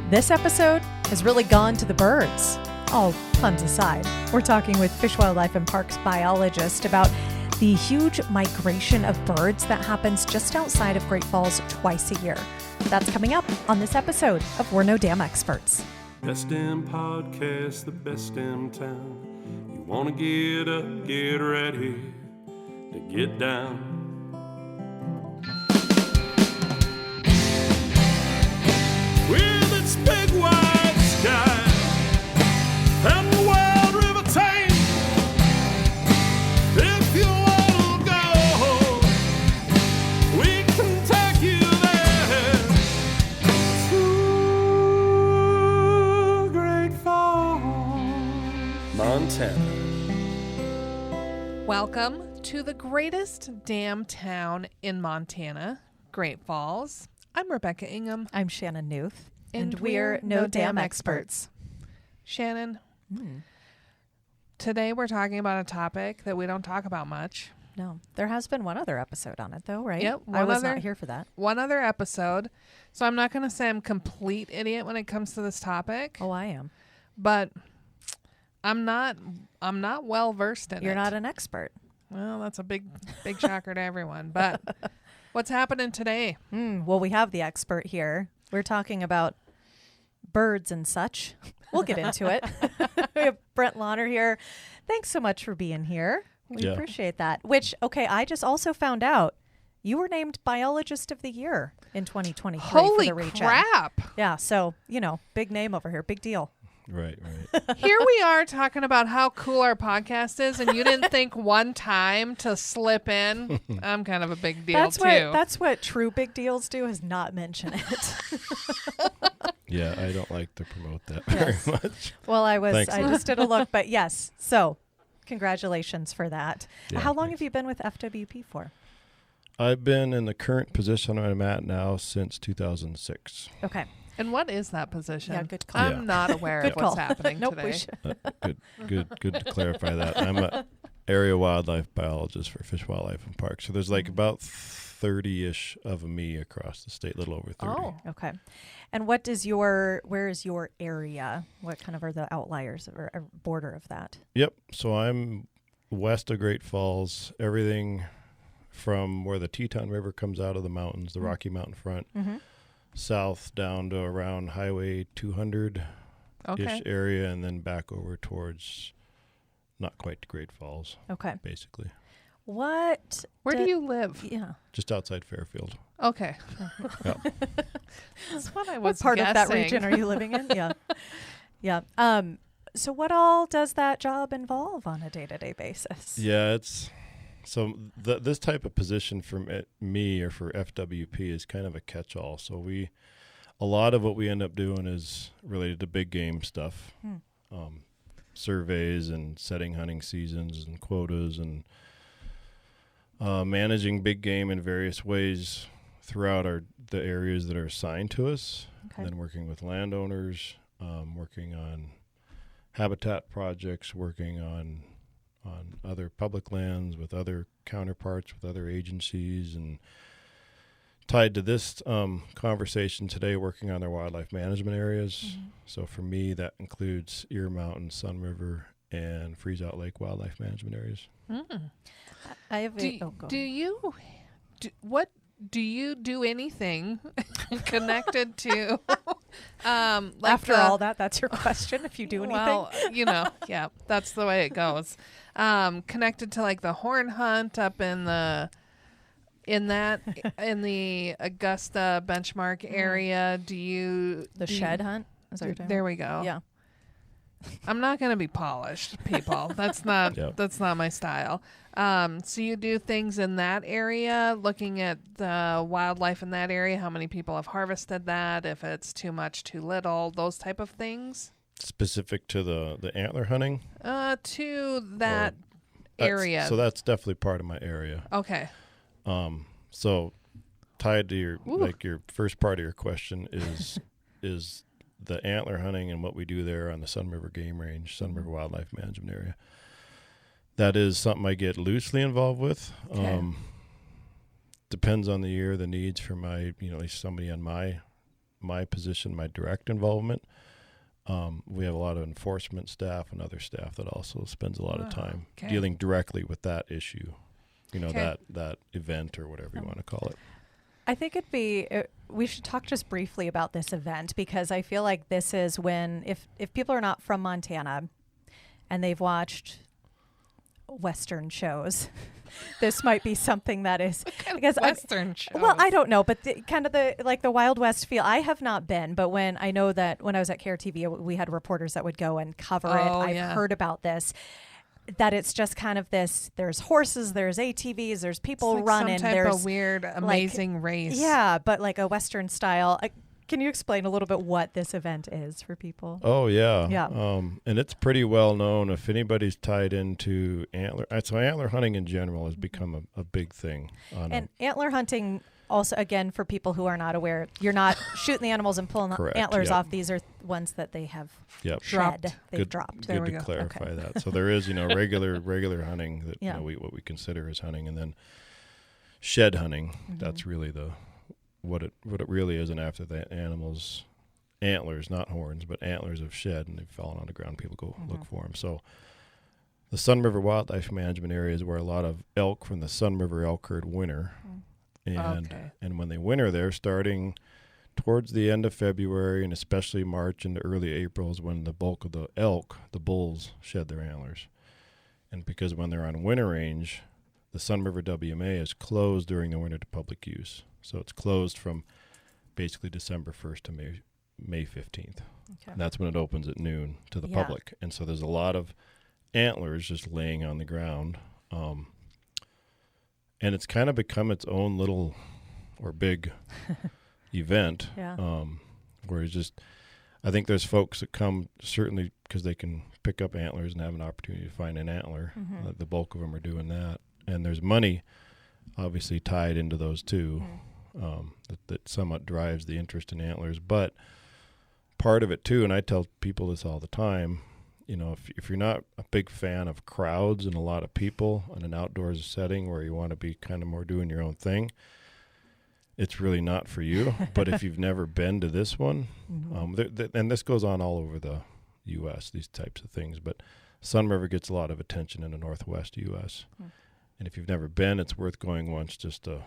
This episode has really gone to the birds. All puns aside, we're talking with Fish, Wildlife and Parks biologist about the huge migration of birds that happens just outside of Great Falls twice a year. That's coming up on this episode of We're No Damn Experts. Best in podcast, the best in town. You want to get up, get ready to get down. With its big wide sky and the wild river Thames, if you want to go, we can take you there to Great Falls, Montana. Welcome to the greatest damn town in Montana, Great Falls. I'm Rebecca Ingham. I'm Shannon Newth, and we're No Damn Experts. Shannon, today we're talking about a topic that we don't talk about much. No, there has been one other episode on it, though, right? Yep. I was not here for that. One other episode. So I'm not going to say I'm a complete idiot when it comes to this topic. Oh, I am. But I'm not well versed in it. You're not an expert. Well, that's a big shocker to everyone. But what's happening today? Well, we have the expert here. We're talking about birds and such. We'll get into it. We have Brent Lonner here. Thanks so much for being here. We appreciate that. Which, okay, I just also found out you were named Biologist of the Year in 2023 Holy for the region. crap. Yeah, so, big name over here. Big deal. Right. Here we are talking about how cool our podcast is, and you didn't think one time to slip in. I'm kind of a big deal, too. That's what true big deals do, is not mention it. Yeah, I don't like to promote that very much. Well, I Thanks. just did a look, but yes. So, congratulations for that. Yeah, How long thanks. have you been with FWP for? I've been in the current position I'm at now since 2006. Okay. And what is that position? Yeah, good call. I'm not aware Good of what's call. happening Nope, today. we should. Good to clarify that. I'm a area wildlife biologist for Fish, Wildlife and Parks. So there's like about 30-ish of me across the state, a little over 30. Oh, Okay. And where is your area? What kind of are the outliers or border of that? Yep. So I'm west of Great Falls, everything from where the Teton River comes out of the mountains, the Rocky Mountain front, south down to around Highway 200-ish okay. area, and then back over towards not quite to Great Falls, Okay. basically. Where do you live? Yeah. Just outside Fairfield. Okay. Yeah. That's what I What was part of that guessing. region are you living in? Yeah. Yeah. So what all does that job involve on a day-to-day basis? Yeah, it's so this type of position for me or for FWP is kind of a catch-all. So a lot of what we end up doing is related to big game stuff, surveys and setting hunting seasons and quotas and managing big game in various ways throughout the areas that are assigned to us. Okay. And then working with landowners, working on habitat projects, working on other public lands with other counterparts, with other agencies, and tied to this conversation today, working on their wildlife management areas. So for me, that includes Ear Mountain, Sun River, and Freezeout Lake wildlife management areas. I have Do you do anything connected to after all that's your question, if you do anything? Well, yeah, that's the way it goes. Connected to like the horn hunt up in the Augusta benchmark area. Shed hunt? Is that what you're talking There about? we go. Yeah. I'm not going to be polished, people. That's not that's not my style. So you do things in that area, looking at the wildlife in that area, how many people have harvested that, if it's too much, too little, those type of things. Specific to the antler hunting? To that area. So that's definitely part of my area. Okay. So tied to your first part of your question is the antler hunting and what we do there on the Sun River Game Range, Sun River Wildlife Management Area. That is something I get loosely involved with. Okay. Depends on the year, the needs for my, at least somebody on my my position, my direct involvement. We have a lot of enforcement staff and other staff that also spends a lot of time dealing directly with that issue, that event or whatever you want to call it. I think we should talk just briefly about this event, because I feel like this is when, if people are not from Montana and they've watched Western shows, this might be something that is, because Western shows. Well, I don't know, but the Wild West feel. I have not been, but I know that when I was at KRTV, we had reporters that would go and cover it. I've heard about this. That it's just kind of this, there's horses, there's ATVs, there's people running. Some type there's of weird, amazing race. Yeah, but like a Western style. Can you explain a little bit what this event is for people? Oh, yeah. Yeah. And it's pretty well known if anybody's tied into antler. So antler hunting in general has become a big thing. Antler hunting also, again, for people who are not aware, you're not shooting the animals and pulling the antlers off. These are ones that they have shed. They've dropped. Good to clarify that. So there is, regular hunting that what we consider as hunting, and then shed hunting. Mm-hmm. That's really what it really is. And after the animals' antlers, not horns, but antlers have shed and they've fallen on the ground, people go look for them. So the Sun River Wildlife Management Area is where a lot of elk from the Sun River elk herd winter. And when they winter there, starting towards the end of February and especially March into early April is when the bulk of the elk, the bulls, shed their antlers. And because when they're on winter range, the Sun River WMA is closed during the winter to public use. So it's closed from basically December 1st to May 15th. Okay. And that's when it opens at noon to the public. And so there's a lot of antlers just laying on the ground. And it's kind of become its own little or big event. Yeah. Where it's just, I think there's folks that come certainly because they can pick up antlers and have an opportunity to find an antler. Mm-hmm. The bulk of them are doing that. And there's money obviously tied into those too. That somewhat drives the interest in antlers. But part of it too, and I tell people this all the time, if you're not a big fan of crowds and a lot of people in an outdoors setting where you want to be kind of more doing your own thing, it's really not for you. But if you've never been to this one, and this goes on all over the U.S., these types of things, but Sun River gets a lot of attention in the Northwest U.S. And if you've never been, it's worth going once just to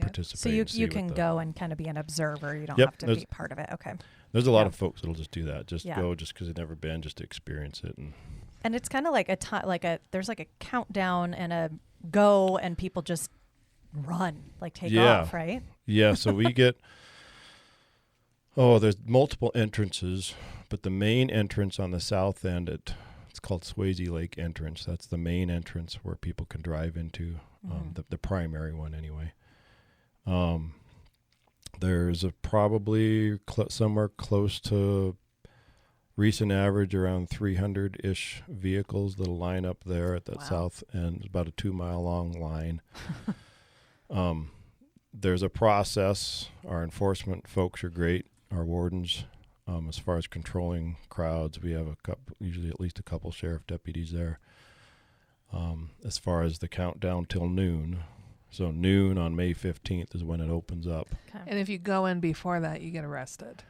participate. So you can go and kind of be an observer. You don't have to be part of it. Okay. There's a lot of folks that'll just do that. Just go just because they've never been, just to experience it. And it's kind of like there's like a countdown and a go, and people just run, take off, right? Yeah. So we get, there's multiple entrances, but the main entrance on the south end it's called Freezeout Lake entrance. That's the main entrance where people can drive into, the primary one anyway. There's probably somewhere close to recent average around 300-ish vehicles that'll line up there at that south end. It's about a 2-mile long line. There's a process. Our enforcement folks are great. Our wardens, as far as controlling crowds, we have usually at least a couple sheriff deputies there. As far as the countdown till noon. So noon on May 15th is when it opens up. Okay. And if you go in before that, you get arrested.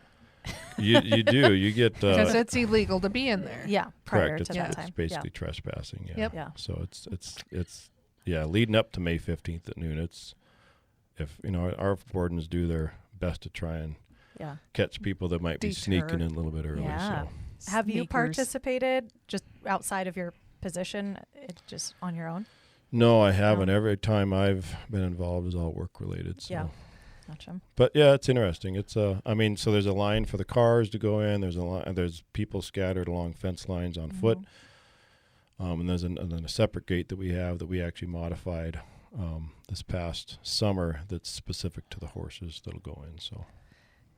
You do. You get... Because it's illegal to be in there. Yeah, prior to that time. It's basically trespassing, yeah. Yep. Yeah. So it's leading up to May 15th at noon, our wardens do their best to try and catch people that might be sneaking in a little bit early. Yeah. So. Have you participated just outside of your position, just on your own? No, I haven't. Every time I've been involved is all work related. So. Yeah, gotcha. But yeah, it's interesting. It's so there's a line for the cars to go in. There's people scattered along fence lines on foot. And then a separate gate that we have that we actually modified this past summer that's specific to the horses that'll go in. So.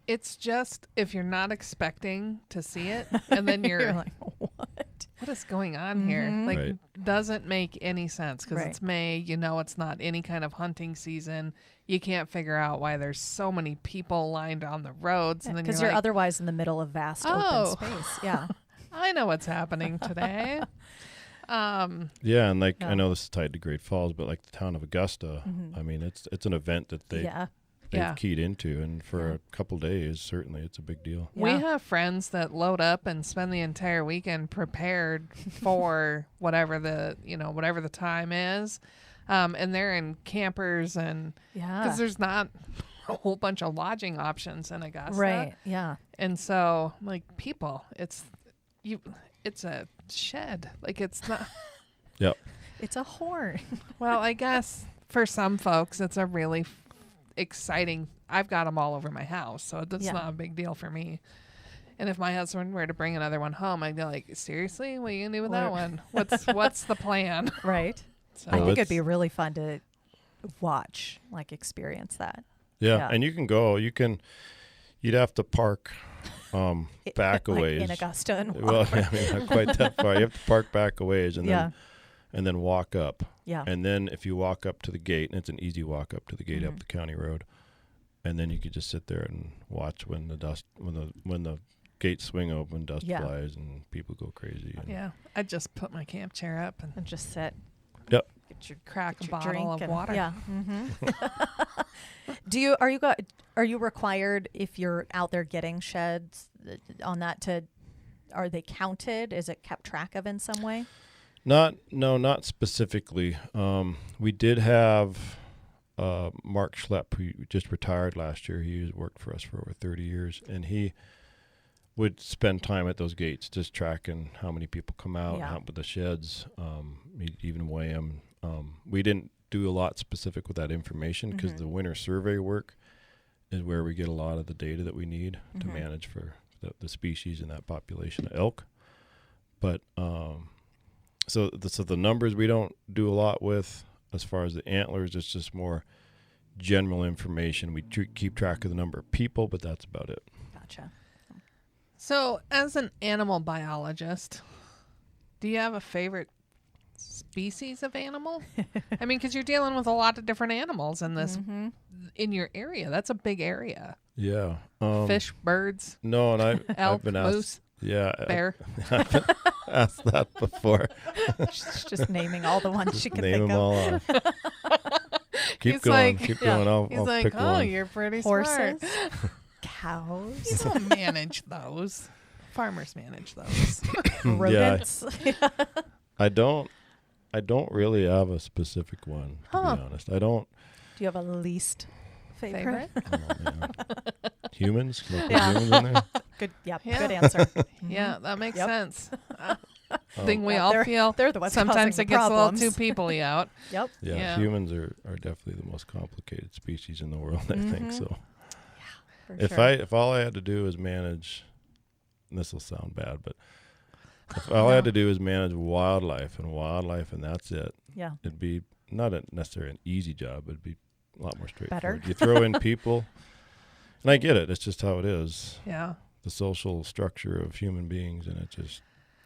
It's just if you're not expecting to see it, and then you're like, what is going on here? Doesn't make any sense because it's May. It's not any kind of hunting season. You can't figure out why there's so many people lined on the roads, and then because you're otherwise in the middle of vast open space. Yeah, I know what's happening today. And I know this is tied to Great Falls, but like the town of Augusta, I mean, it's an event that they they've keyed into, and for a couple days, certainly it's a big deal. We have friends that load up and spend the entire weekend prepared for whatever the time is, and they're in campers, and because there's not a whole bunch of lodging options in Augusta, right? Yeah, and so like people, it's a shed, like it's not. Yep. It's a horn. Well, I guess for some folks, it's a really exciting. I've got them all over my house, so that's not a big deal for me. And if my husband were to bring another one home, I'd be like, seriously, what are you gonna do with that one? What's the plan? Right. So I think it'd be really fun to watch, like experience that. Yeah. And you can go. You'd have to park back a like ways in Augusta. And well, I mean, not quite that far. You have to park back a ways and then walk up. Yeah. And then if you walk up to the gate, and it's an easy walk up to the gate up the county road, and then you could just sit there and watch when the gates swing open, dust flies, and people go crazy. And I'd just put my camp chair up and just sit. Yep. Get your crack a your bottle of water. Yeah. Are you required, if you're out there getting sheds on that, are they counted? Is it kept track of in some way? Not specifically. We did have Mark Schlepp, who just retired last year. He worked for us for over 30 years, and he would spend time at those gates just tracking how many people come out, out with the sheds. He'd even weigh them. We didn't do a lot specific with that information because the winter survey work is where we get a lot of the data that we need to manage for the species and that population of elk. But so the numbers we don't do a lot with. As far as the antlers, it's just more general information. We keep track of the number of people, but that's about it. Gotcha. So, as an animal biologist, do you have a favorite species of animal? I mean, because you're dealing with a lot of different animals in this in your area. That's a big area. Yeah. Fish, birds. No, and elk, I've been asked. moose, yeah, bear. I've been asked that before. She's just naming all the ones she can Name think them of. all off. Keep He's going. like- Keep going. I'll He's like, pick oh, one. you're pretty Horses, smart. cows, You don't manage those. Farmers manage those. rodents. I don't really have a specific one, to be honest. I don't. Do you have a least favorite? Humans? Can I put humans in there? Good. Yep. Yeah. Good answer. Yeah, that makes Yep. sense. Thing we Well, all they're- feel. they're the ones Sometimes causing it gets problems. a little too people-y out. Yep. Yeah, Yeah. humans are definitely the most complicated species in the world, I think. So For if sure. if all I had to do is manage, and this will sound bad, but if all I had to do is manage wildlife, and that's it, it'd be not necessarily an easy job. It'd be a lot more straightforward. Better. You throw in people, and I get it. It's just how it is. Yeah. The social structure of human beings, and it's just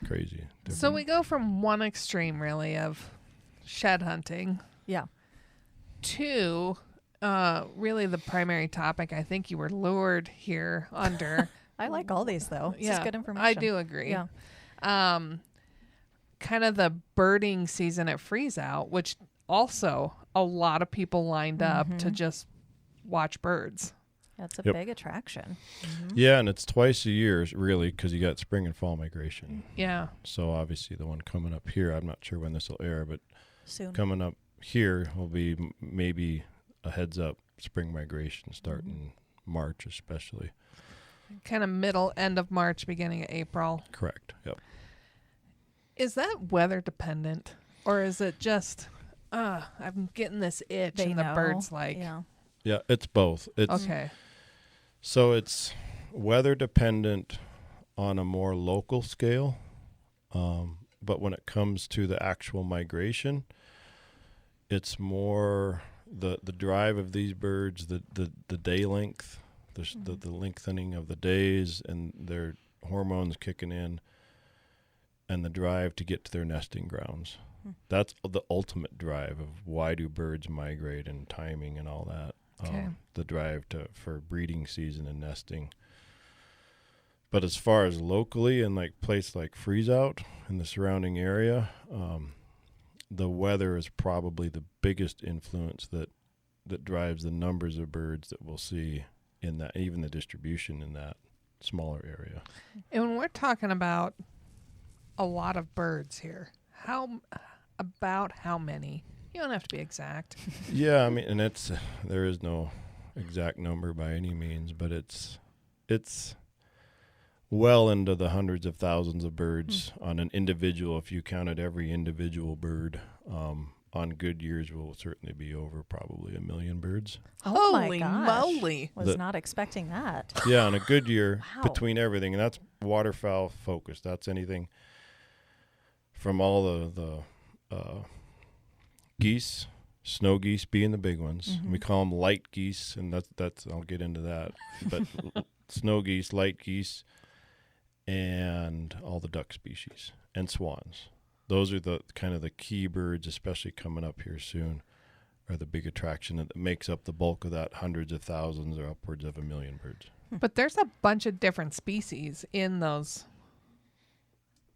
crazy. So we go from one extreme, really, of shed hunting to really the primary topic I think you were lured here under. I like all these though. This is good information. I do agree. Yeah. Kind of the birding season at Freezeout, which also a lot of people lined up to just watch birds. That's a big attraction. Yeah, and it's twice a year, really, because you got spring and fall migration. Yeah. So obviously the one coming up here, I'm not sure when this will air, but Soon. coming up here will be maybe a heads up spring migration starting March especially. Kind of end of March, beginning of April. Correct. Yep. Is that weather dependent, or is it just I'm getting this itch They and the know. bird's like, Yeah, it's both. It's okay. So it's weather dependent on a more local scale, but when it comes to the actual migration, it's more the drive of these birds, the day length, the lengthening of the days, and their hormones kicking in, and the drive to get to their nesting grounds. That's the ultimate drive of why do birds migrate and timing and all that. Okay. The drive for breeding season and nesting. But as far as locally in like place like Freezeout in the surrounding area, the weather is probably the biggest influence that that drives the numbers of birds that we'll see in that, even the distribution in that smaller area. And when we're talking about a lot of birds here, how many? You don't have to be exact. Yeah, I mean, and there is no exact number by any means, but it's well into the hundreds of thousands of birds on an individual. If you counted every individual bird, on good years, we'll certainly be over probably 1 million birds. Oh Holy my gosh. moly. Was not expecting that. Yeah, on a good year, Wow. between everything, and that's waterfowl focused. That's anything from all the geese, snow geese being the big ones. We call them light geese, and that's I'll get into that. But snow geese, light geese, and all the duck species and swans. Those are the kind of the key birds, especially coming up here soon, are the big attraction that makes up the bulk of that hundreds of thousands or upwards of 1 million birds. But there's a bunch of different species in those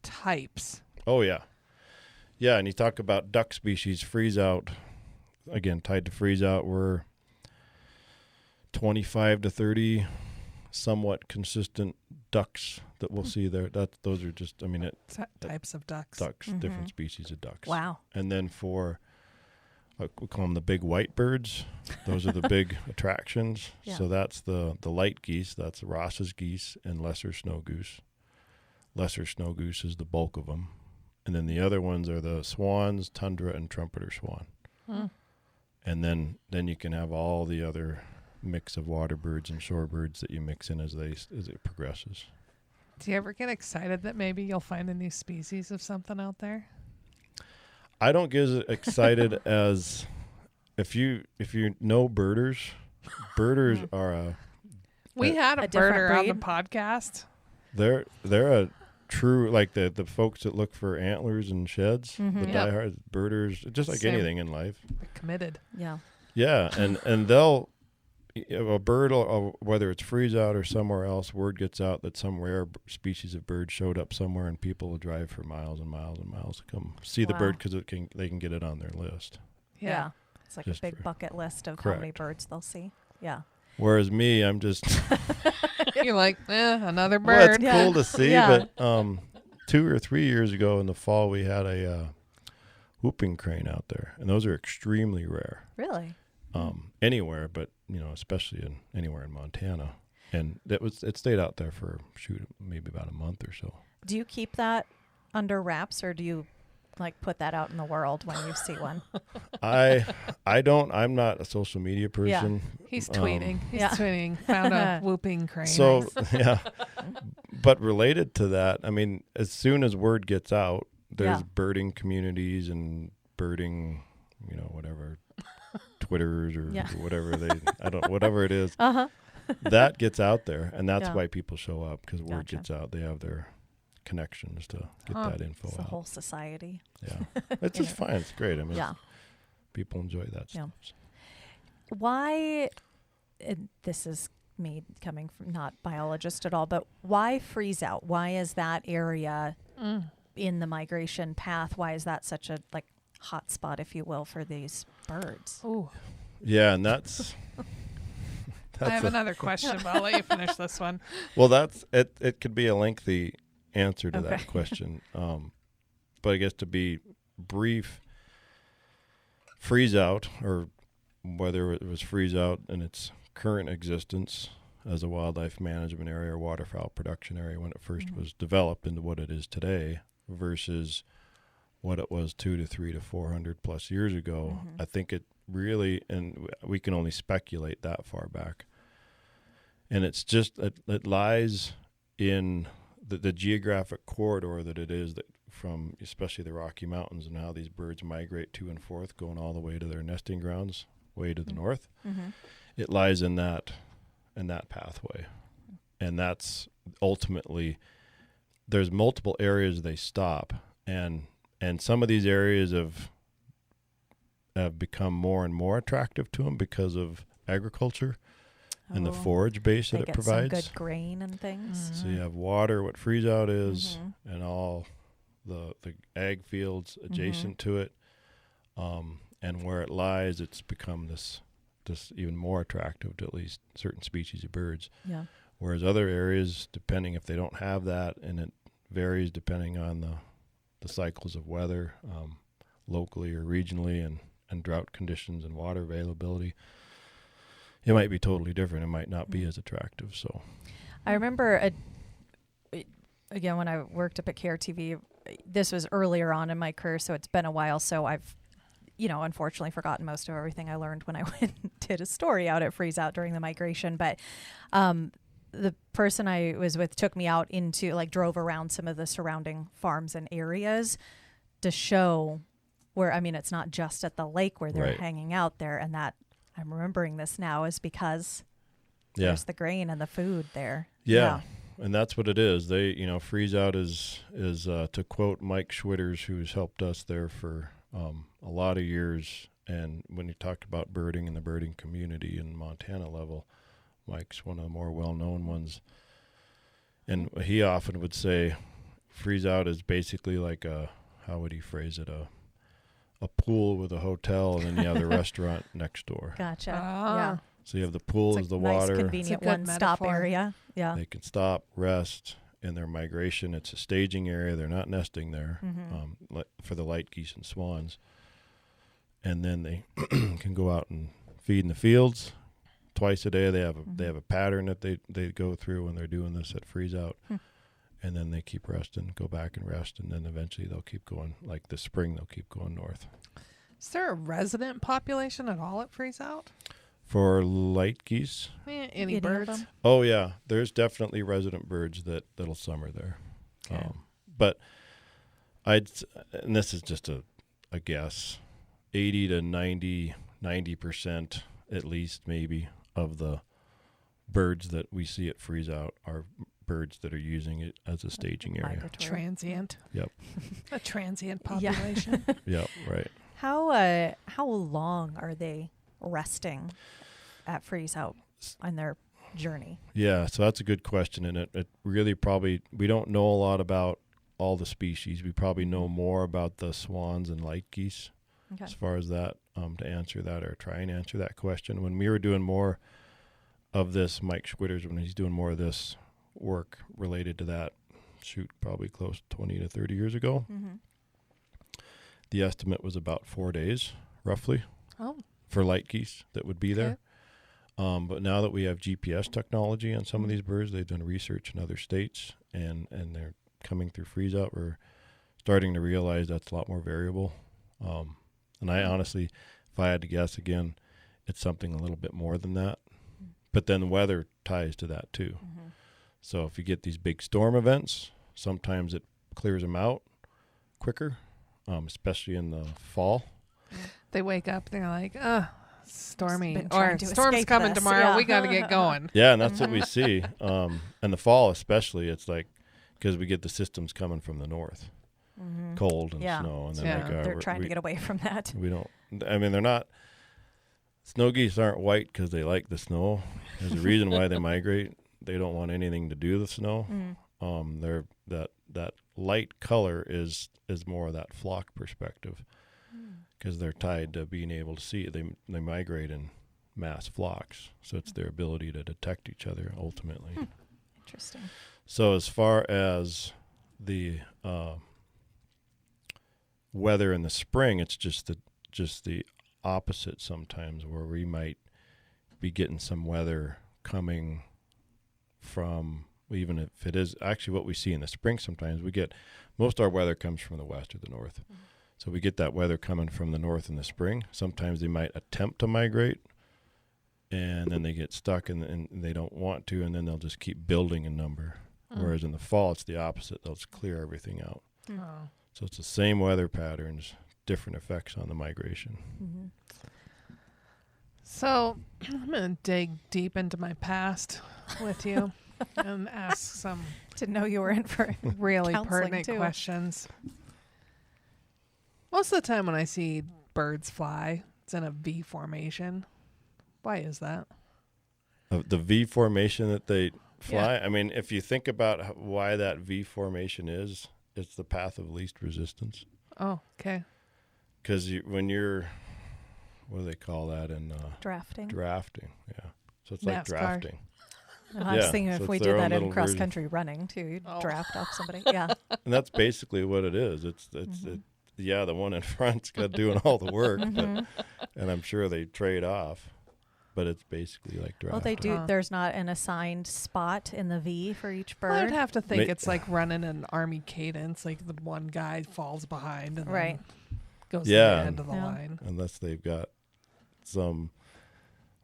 types. Oh, yeah. Yeah, and you talk about duck species, freezeout, again, tied to freezeout, we're 25 to 30 somewhat consistent ducks that we'll see there. Those are just, I mean, Types of ducks. different species of ducks. Wow. And then for, we call them the big white birds. Those are the big attractions. Yeah. So that's the light geese. That's Ross's geese and lesser snow goose. Lesser snow goose is the bulk of them. And then the other ones are the swans, tundra, and trumpeter swan. And then you can have all the other mix of water birds and shore birds that you mix in as it progresses. Do you ever get excited that maybe you'll find a new species of something out there? I don't get as excited as if you know birders. Birders are We had a different birder on the breed? podcast. they're a true, like the folks that look for antlers and sheds, the Yep. diehard birders, just like Same. anything in life. They're committed. Yeah. Yeah, and they'll, a bird, whether it's freezeout or somewhere else, word gets out that some rare species of bird showed up somewhere, and people will drive for miles and miles and miles to come see the Wow. bird because they can get it on their list. Yeah. It's like Just a big for- bucket list of how many Correct. birds they'll see. Yeah. Whereas me, I'm just You're like, another well, bird. it's Yeah. cool to see, Yeah. but 2 or 3 years ago in the fall, we had a whooping crane out there, and those are extremely rare. Really? Anywhere, but especially anywhere in Montana, and it stayed out there for maybe about a month or so. Do you keep that under wraps, or do you like put that out in the world when you see one? I don't. I'm not a social media person. He's tweeting. He's Yeah. tweeting. Found a whooping crane. So yeah, but related to that, I mean, as soon as word gets out, there's Yeah. birding communities and birding, whatever, Twitters or Yeah. whatever whatever it is. Uh-huh. That gets out there, and that's Yeah. why people show up, because word Gotcha. gets out. They have their connections to get Huh. that info It's a out. whole society. Yeah, it's just fine. It's great. I mean, Yeah. people enjoy that Yeah. stuff. Why, and this is me coming from not biologist at all, but why freeze out? Why is that area in the migration path? Why is that such a hot spot, if you will, for these birds? Ooh. Yeah, and that's I have another question, but I'll let you finish this one. well, that's it. It could be a lengthy answer to Okay. that question, but I guess to be brief, freeze out, or whether it was freeze out in its current existence as a wildlife management area or waterfowl production area when it first was developed into what it is today versus what it was 200 to 300 to 400 plus years ago. I think it really, and we can only speculate that far back. And it's just, it lies in the geographic corridor that it is, that from especially the Rocky Mountains, and how these birds migrate to and forth, going all the way to their nesting grounds, way to the north. It lies in that pathway. And that's ultimately, there's multiple areas they stop, and some of these areas have become more and more attractive to them because of agriculture and the forage base They that it get provides. some good grain and things. So you have water, what freeze-out is, and all the ag fields adjacent to it. And where it lies, it's become this this even more attractive to at least certain species of birds. Yeah. Whereas other areas, depending if they don't have that, and it varies depending on the cycles of weather, locally or regionally, and drought conditions and water availability, it might be totally different. It might not be as attractive. So I remember, again, when I worked up at KRTV, this was earlier on in my career, so it's been a while. So I've, unfortunately forgotten most of everything I learned when I went and did a story out at Freezeout during the migration. But the person I was with took me out into, drove around some of the surrounding farms and areas to show where, it's not just at the lake where they're hanging out there. And that, I'm remembering this now, is because there's the grain and the food there. Yeah. And that's what it is. They, Freezeout is to quote Mike Schwitters, who's helped us there for a lot of years. And when you talked about birding and the birding community in Montana level, Mike's one of the more well-known ones. And he often would say Freezeout is basically like how would he phrase it? A pool with a hotel, and then you have the restaurant next door. Gotcha. Yeah. So you have the pool as the nice, water. Convenient one-stop area. Yeah. They can stop, rest in their migration. It's a staging area. They're not nesting there for the light geese and swans. And then they can go out and feed in the fields twice a day. They have a pattern that they go through when they're doing this at Freezeout. And then they keep resting, go back and rest, and then eventually they'll keep going. Like this spring, they'll keep going north. Is there a resident population at all at Freezeout? For light geese? Any birds? Oh, yeah. There's definitely resident birds that'll summer there. Okay. But and this is just a guess, 80 to 90% at least maybe of the birds that we see at Freezeout are birds that are using it as a staging area. Migratory. Transient. Yep. A transient population. Yep, right. How long are they resting at Freezeout on their journey? Yeah, so that's a good question, and it really we don't know a lot about all the species. We probably know more about the swans and light geese as far as that, to answer that or try and answer that question. When we were doing more of this, Mike Schwitters, when he's doing more of this work related to that, probably close to 20 to 30 years ago, the estimate was about 4 days, roughly, for light geese that would be there. But now that we have GPS technology on some of these birds, they've done research in other states, and they're coming through Freezeout. We're starting to realize that's a lot more variable. And I honestly, if I had to guess again, it's something a little bit more than that. But then the weather ties to that too. So if you get these big storm events, sometimes it clears them out quicker, especially in the fall. They wake up, they're like, stormy, or storm's coming tomorrow. Yeah. We got to get going. Yeah, and that's what we see. In the fall especially, it's like, because we get the systems coming from the north, cold and snow. And then they're trying to get away from that. They're not, snow geese aren't white because they like the snow. There's a reason why they migrate. They don't want anything to do with snow. They're that light color is more of that flock perspective, because they're tied to being able to see it. They migrate in mass flocks, so it's their ability to detect each other ultimately. Interesting. So as far as the weather in the spring, it's just the opposite sometimes, where we might be getting some weather coming from, even if it is actually what we see in the spring, sometimes we get, most of our weather comes from the west or the north. So we get that weather coming from the north in the spring. Sometimes they might attempt to migrate, and then they get stuck and they don't want to, and then they'll just keep building in number. Whereas in the fall, it's the opposite. They'll just clear everything out. So it's the same weather patterns, different effects on the migration. So I'm going to dig deep into my past with you and ask some Didn't know you were in for really counseling pertinent too. questions. Most of the time when I see birds fly, it's in a V formation. Why is that? The V formation that they fly? Yeah. I mean, if you think about why that V formation is, it's the path of least resistance. Oh, okay. Because when you're what do they call that in drafting? Drafting, yeah. So it's NASCAR. like drafting. I was thinking so if we it's did their that own in little cross version. country running too, you'd draft off somebody. Yeah. And that's basically what it is. It's yeah, the one in front's got doing all the work, but, and I'm sure they trade off, but it's basically like drafting. Well, they do. There's not an assigned spot in the V for each bird. I'd have to think it's like running an army cadence, like the one guy falls behind and then goes to the end of the line. Unless they've got some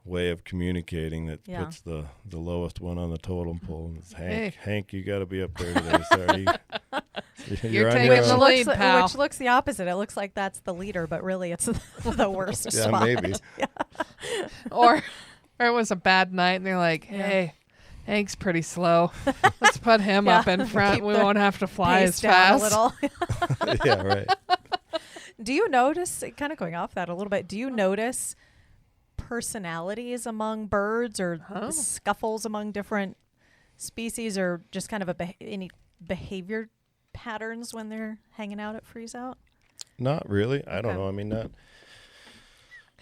way of communicating that puts the lowest one on the totem pole. And it's Hank, you got to be up there today. Sorry. You're taking on your the own. lead, pal. Which looks the opposite. It looks like that's the leader, but really it's the worst spot. Maybe. Or it was a bad night and they're like, hey, Hank's pretty slow. Let's put him up in front. We won't have to fly as fast. A little. Yeah, right. Do you notice, kind of going off that a little bit, do you notice personalities among birds or scuffles among different species or just kind of any behavior patterns when they're hanging out at Freezeout? Not really. I don't know. I mean, I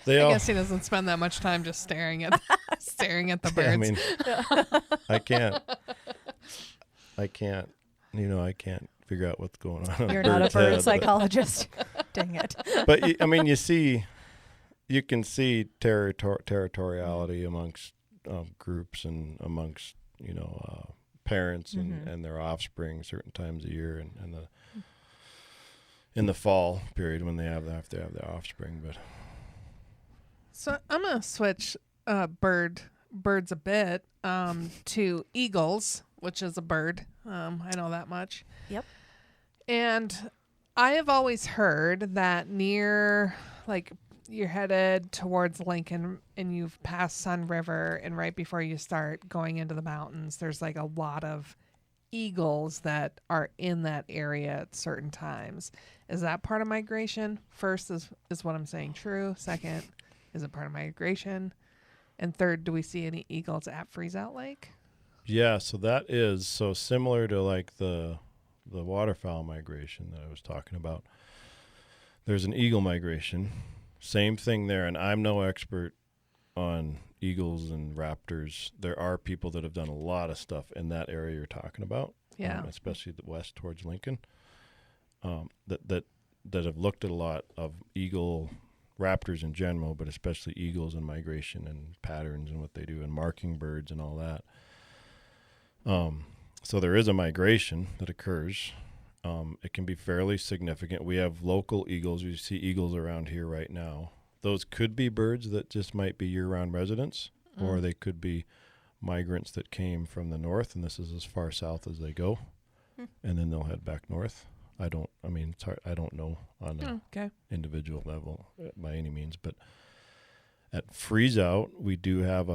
guess he doesn't spend that much time just staring at the birds. I mean, I can't, I can't figure out what's going on. You're not a bird psychologist. Dang it. But I mean, you can see territoriality amongst groups and amongst parents and their offspring certain times a year and in the fall period when they have their offspring. But so I'm gonna switch birds a bit to eagles, which is a bird. I know that much. Yep. And I have always heard that near, like, you're headed towards Lincoln and you've passed Sun River, and right before you start going into the mountains, there's like a lot of eagles that are in that area at certain times. Is that part of migration? First, is what I'm saying true? Second, is it part of migration? And third, do we see any eagles at Freezeout Lake? Yeah, so that is so similar to like the waterfowl migration that I was talking about. There's an eagle migration. Same thing there, and I'm no expert on eagles and raptors. There are people that have done a lot of stuff in that area you're talking about, especially the west towards Lincoln, that have looked at a lot of raptors in general, but especially eagles and migration and patterns and what they do and marking birds and all that. So there is a migration that occurs. It can be fairly significant. We have local eagles. We see eagles around here right now. Those could be birds that just might be year-round residents, or they could be migrants that came from the north, and this is as far south as they go, and then they'll head back north. It's hard. I don't know on an individual level by any means, but at Freezeout, we do have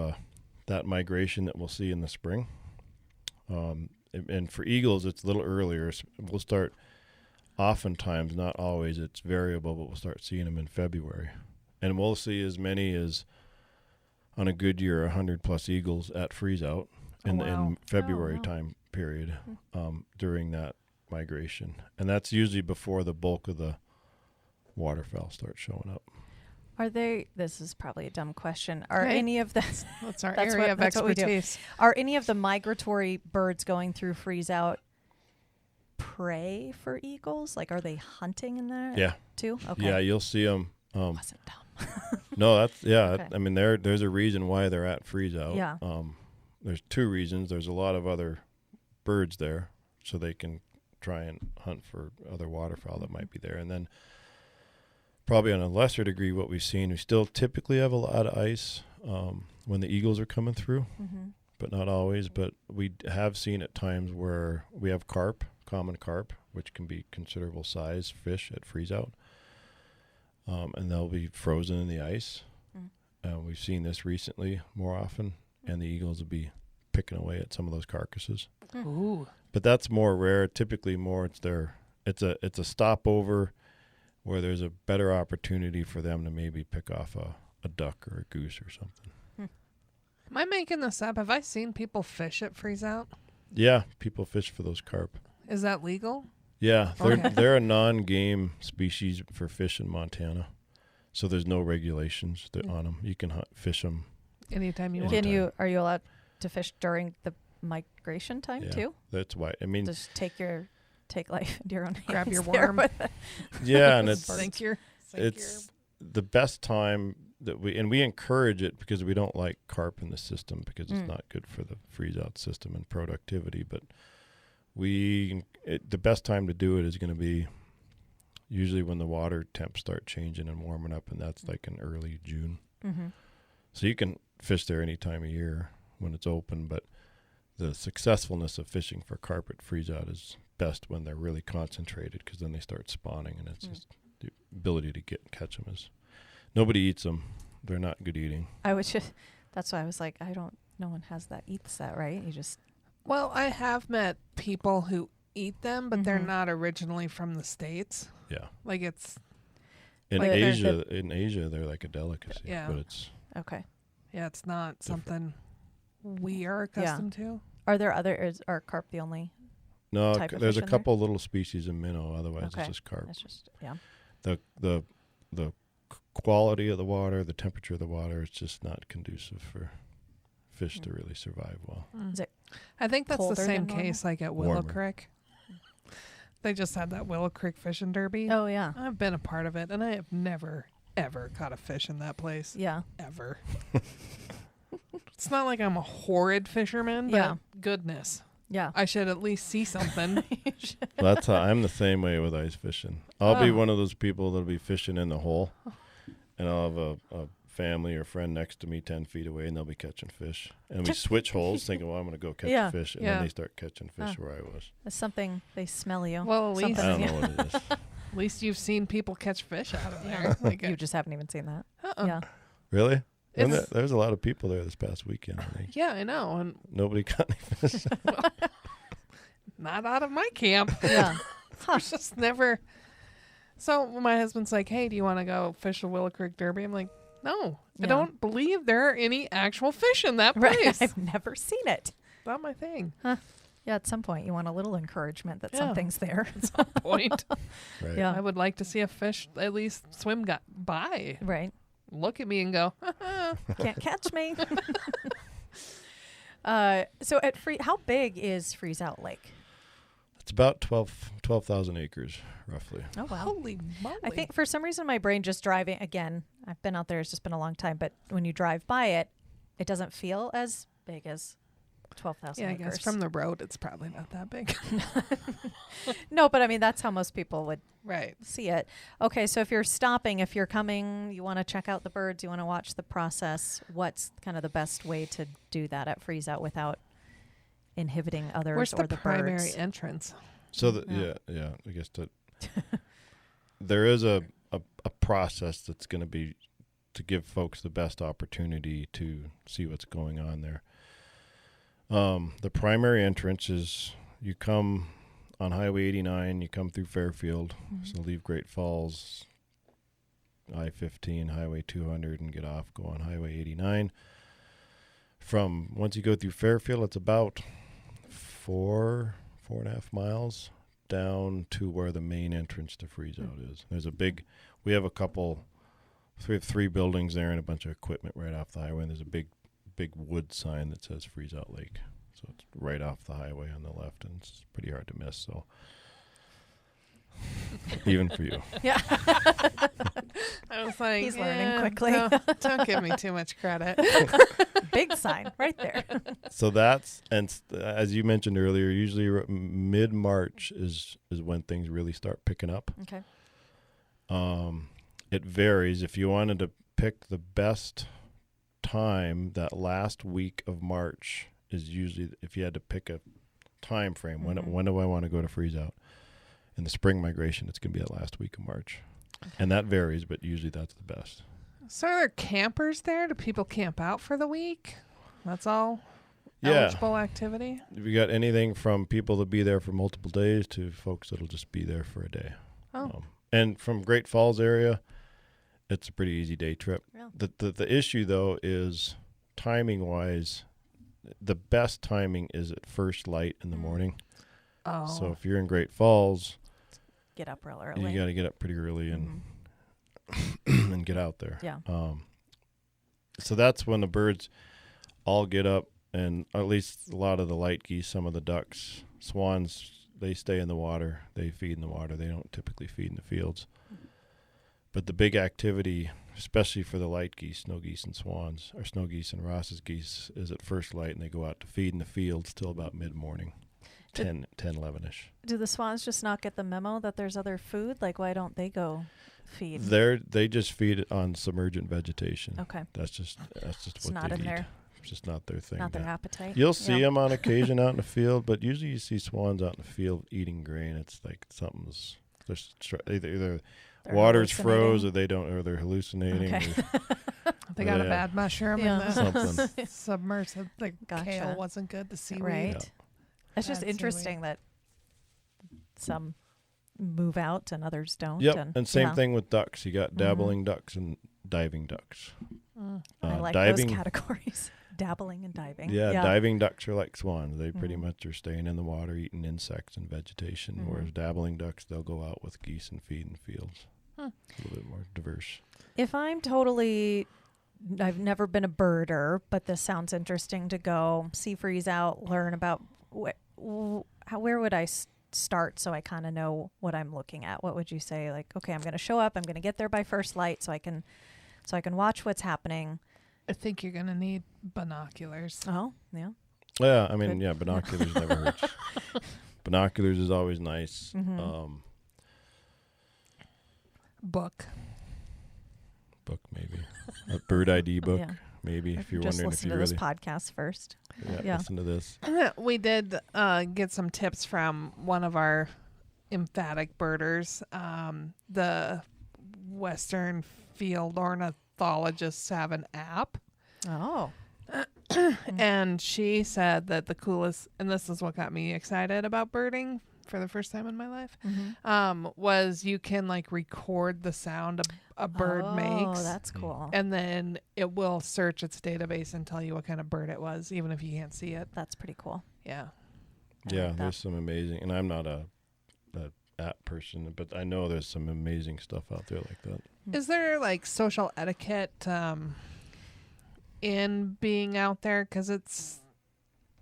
that migration that we'll see in the spring. And for eagles, it's a little earlier. We'll start, oftentimes, not always, it's variable, but we'll start seeing them in February. And we'll see as many as, on a good year, 100 plus eagles at Freezeout in February time period during that migration. And that's usually before the bulk of the waterfowl start showing up. This is probably a dumb question. Any of the... That's our area of expertise. Are any of the migratory birds going through Freezeout prey for eagles? Like, are they hunting in there too? Okay. Yeah, you'll see them. Wasn't dumb. No, that's... Yeah, okay. I mean, there's a reason why they're at Freezeout. Yeah. There's two reasons. There's a lot of other birds there, so they can try and hunt for other waterfowl that might be there. And then probably on a lesser degree, what we've seen, we still typically have a lot of ice when the eagles are coming through, but not always. But we have seen at times where we have carp, common carp, which can be considerable size fish at Freezeout, and they'll be frozen in the ice. We've seen this recently more often, and the eagles will be picking away at some of those carcasses. Ooh. But that's more rare. Typically, it's a stopover where there's a better opportunity for them to maybe pick off a duck or a goose or something. Am I making this up? Have I seen people fish at Freezeout? Yeah, people fish for those carp. Is that legal? Yeah, they're a non-game species for fish in Montana. So there's no regulations on them. You can fish them anytime you want. Are you allowed to fish during the migration time too? That's why. I mean, just take life into your own hands. Grab your worm. Yeah, and it's the best time that we encourage it because we don't like carp in the system because it's not good for the freeze-out system and productivity. But the best time to do it is going to be usually when the water temps start changing and warming up, and that's like in early June. Mm-hmm. So you can fish there any time of year when it's open, but the successfulness of fishing for carp at freeze-out is best when they're really concentrated because then they start spawning, and it's just the ability to catch them is nobody eats them. They're not good eating. That's why I was like, no one eats that, right? Well, I have met people who eat them, but they're not originally from the States. Yeah. Like it's in Asia. In Asia, they're like a delicacy. Yeah. But it's okay. Yeah, it's not something we are accustomed to. Are there are carp the only? No, type of there's a fish in couple little species of minnow. Otherwise, okay. it's just carp. It's just The quality of the water, the temperature of the water, it's just not conducive for fish to really survive well. Is it I think that's the same than case like at Willow Creek. They just had that Willow Creek fishing derby. Oh, yeah. I've been a part of it, and I have never, ever caught a fish in that place. Yeah. Ever. It's not like I'm a horrid fisherman, but goodness. Yeah. I should at least see something. Well, that's how I'm the same way with ice fishing. I'll be one of those people that'll be fishing in the hole, and I'll have a family or friend next to me 10 feet away, and they'll be catching fish. And we switch holes thinking, well, I'm going to go catch a fish. And then they start catching fish where I was. It's something, they smell you. Well, at least I don't know what it is. At least you've seen people catch fish out of there. Like you just haven't even seen that. Yeah. Really? There's a lot of people there this past weekend. I think. Yeah, I know. And nobody caught any fish. Not out of my camp. Yeah. There's just never. So my husband's like, hey, do you want to go fish the Willow Creek Derby? I'm like, no, I don't believe there are any actual fish in that place. Right. I've never seen it. Not my thing. Huh. Yeah, at some point you want a little encouragement that something's there. At some point. Right. Yeah. I would like to see a fish at least swim by. Right. Look at me and go, can't catch me. So how big is Freezeout Lake? It's about 12,000 acres, roughly. Oh, wow. Holy moly. I think for some reason my brain just driving, again, I've been out there, it's just been a long time, but when you drive by it, it doesn't feel as big as 12,000 acres. Yeah, I guess from the road, it's probably not that big. No, but I mean, that's how most people would right. see it. Okay, so if you're stopping, if you're coming, you want to check out the birds, you want to watch the process, what's kind of the best way to do that at Freezeout without inhibiting others? Where's or the primary entrance? So, I guess there is a process that's going to be to give folks the best opportunity to see what's going on there. The primary entrance is you come on Highway 89, you come through Fairfield, so leave Great Falls, I-15, Highway 200, and get off, go on Highway 89. Once you go through Fairfield, it's about 4.5 miles down to where the main entrance to Freezeout is. We have 3 buildings there and a bunch of equipment right off the highway, and there's a big wood sign that says Freezeout Lake. So it's right off the highway on the left, and it's pretty hard to miss. So even for you. Yeah. I was like, he's learning quickly. Don't give me too much credit. Big sign right there. So as you mentioned earlier, usually mid-March is when things really start picking up. Okay. It varies. If you wanted to pick the best time, that last week of March is usually, if you had to pick a time frame, when do I want to go to Freezeout? In the spring migration, it's going to be that last week of March. Okay. And that varies, but usually that's the best. So are there campers there? Do people camp out for the week? That's all eligible activity? We got anything from people that be there for multiple days to folks that'll just be there for a day. Oh. And from Great Falls area, it's a pretty easy day trip. Yeah. The issue, though, is timing-wise, the best timing is at first light in the morning. Oh. So if you're in Great Falls, get up real early. you got to get up pretty early, and and get out there. Yeah. So that's when the birds all get up, and at least a lot of the light geese, some of the ducks, swans, they stay in the water. They feed in the water. They don't typically feed in the fields. But the big activity, especially for the light geese, snow geese and swans, or snow geese and Ross's geese, is at first light, and they go out to feed in the fields till about mid-morning, 10, 11-ish. Do the swans just not get the memo that there's other food? Like, why don't they go feed? They just feed it on submergent vegetation. Okay. That's just It's what not they in eat. there. It's just not their thing. Not their appetite. You'll see them on occasion out in the field, but usually you see swans out in the field eating grain. It's like something's either They're water's hallucinating. froze, or they're hallucinating. Okay. They got a bad mushroom Yeah. in the Something. submersible. The Gotcha. kale wasn't good. The seaweed. Right. Yeah. It's just Bad interesting that some move out and others don't. Yep, and same yeah. thing with ducks. You got dabbling ducks and diving ducks. I like diving, those categories. Dabbling and diving. Yeah, diving ducks are like swans. They pretty much are staying in the water, eating insects and vegetation, Mm-hmm. whereas dabbling ducks, they'll go out with geese and feed in fields. A little bit more diverse. If I've never been a birder, but this sounds interesting to go see Freezeout, learn about where would I start so I kind of know what I'm looking at? What would you say? Like, okay, I'm going to show up. I'm going to get there by first light so I can watch what's happening. I think you're gonna need binoculars. Oh, yeah. Yeah, I mean, Good. yeah, binoculars never hurts. Binoculars is always nice. Book. Book maybe. A bird ID book, Yeah. maybe, if you're Just wondering if listen you to really this podcast first. Yeah. listen to this. We did get some tips from one of our emphatic birders. The Western field ornithologists have an app. Oh. And she said that the coolest, and this is what got me excited about birding for the first time in my life, was you can like record the sound a bird makes. Oh, that's cool. And then it will search its database and tell you what kind of bird it was, even if you can't see it. That's pretty cool. Yeah. I Yeah, like that. there's some amazing, and I'm not a app person, but I know there's some amazing stuff out there like that. Is there like social etiquette in being out there? Because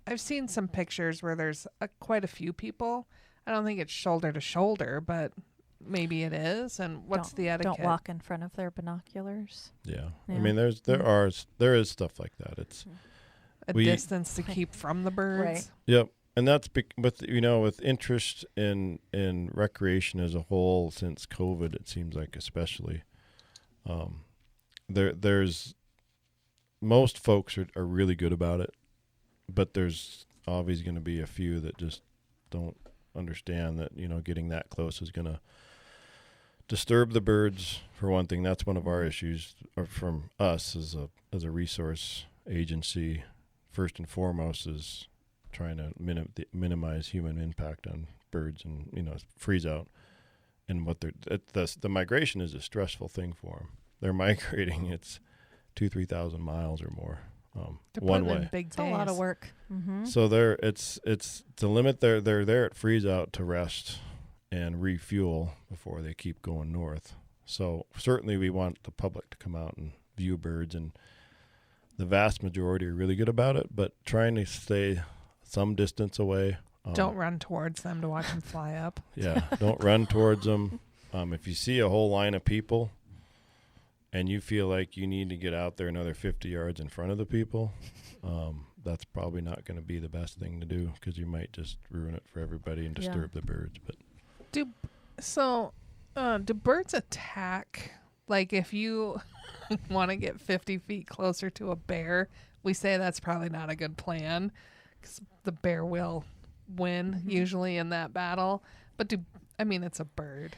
I've seen some pictures where there's quite a few people. I don't think it's shoulder to shoulder, but maybe it is. And what's the etiquette? Don't walk in front of their binoculars. Yeah. Yeah. I mean, there is stuff like that. It's A distance to keep from the birds. Right. Yep. And that's with interest in recreation as a whole since COVID, it seems like especially, there's most folks are really good about it, but there's always going to be a few that just don't understand that, getting that close is going to disturb the birds. For one thing, that's one of our issues from us as a resource agency. First and foremost is trying to minimize human impact on birds and freeze out. And what the migration is a stressful thing for them. They're migrating. It's 2,000-3,000 miles or more one way. Big It's a lot of work. Mm-hmm. So it's to limit. They're there at freeze out to rest and refuel before they keep going north. So certainly we want the public to come out and view birds, and the vast majority are really good about it. But trying to stay some distance away. Don't run towards them to watch them fly up. Yeah, don't run towards them. If you see a whole line of people and you feel like you need to get out there another 50 yards in front of the people, that's probably not going to be the best thing to do, because you might just ruin it for everybody and disturb the birds. But do birds attack? Like if you want to get 50 feet closer to a bear, we say that's probably not a good plan, because the bear will win usually in that battle. But it's a bird.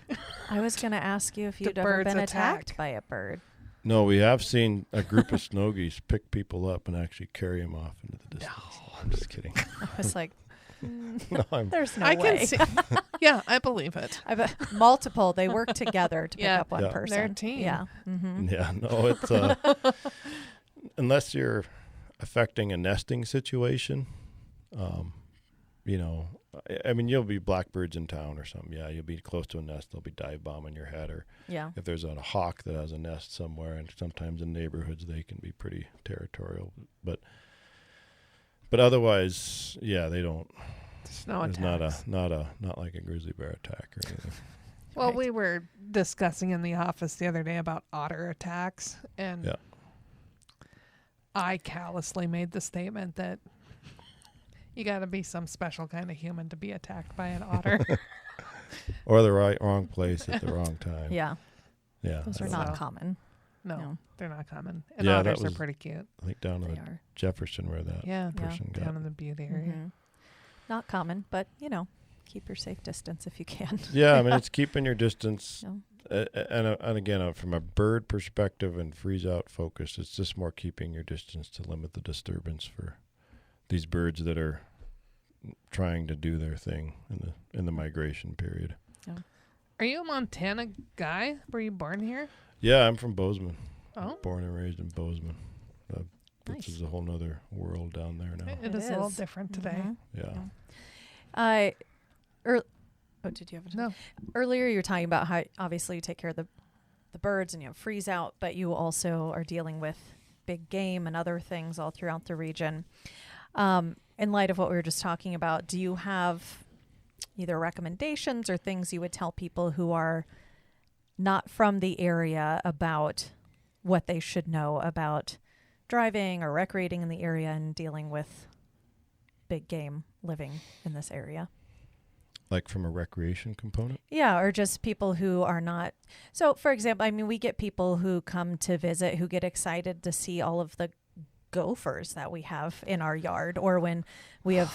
I was going to ask you if Do you'd ever birds been attack? attacked by a bird. no, we have seen a group of snow geese pick people up and actually carry them off into the distance. No. I'm just kidding. I was like, No, there's no I way. can see. Yeah, I believe it. I bet multiple. They work together to pick Yeah. up one Yeah. person. They're a team. Yeah. Mm-hmm. Yeah, no, it's unless you're affecting a nesting situation, I mean, you'll be blackbirds in town or something. Yeah, you'll be close to a nest. They'll be dive bombing your head. Or if there's a hawk that has a nest somewhere, and sometimes in neighborhoods they can be pretty territorial. But otherwise, they don't. There's no It's attacks. not like a grizzly bear attack or anything. Well, we were discussing in the office the other day about otter attacks, and I callously made the statement that you got to be some special kind of human to be attacked by an otter. Or the wrong place at the wrong time. Yeah. Yeah. Those are not common. No, they're not common. And Yeah, otters that are was- pretty cute. I think down in the Jefferson where that person got. Down in the Butte area. Mm-hmm. Not common, but keep your safe distance if you can. Yeah, I mean, it's keeping your distance. Yeah. And again, from a bird perspective and freeze-out focus, it's just more keeping your distance to limit the disturbance for these birds that are trying to do their thing in the migration period. Yeah. Are you a Montana guy? Were you born here? Yeah, I'm from Bozeman. Oh. Born and raised in Bozeman. Which is a whole nother world down there now. It is a little different today. Yeah. Did you have No. Earlier you were talking about how obviously you take care of the birds and you have freeze out, but you also are dealing with big game and other things all throughout the region. In light of what we were just talking about, do you have either recommendations or things you would tell people who are not from the area about what they should know about driving or recreating in the area and dealing with big game living in this area? Like from a recreation component? Yeah, or just people who are not. So, for example, I mean, we get people who come to visit who get excited to see all of the gophers that we have in our yard, or when we have,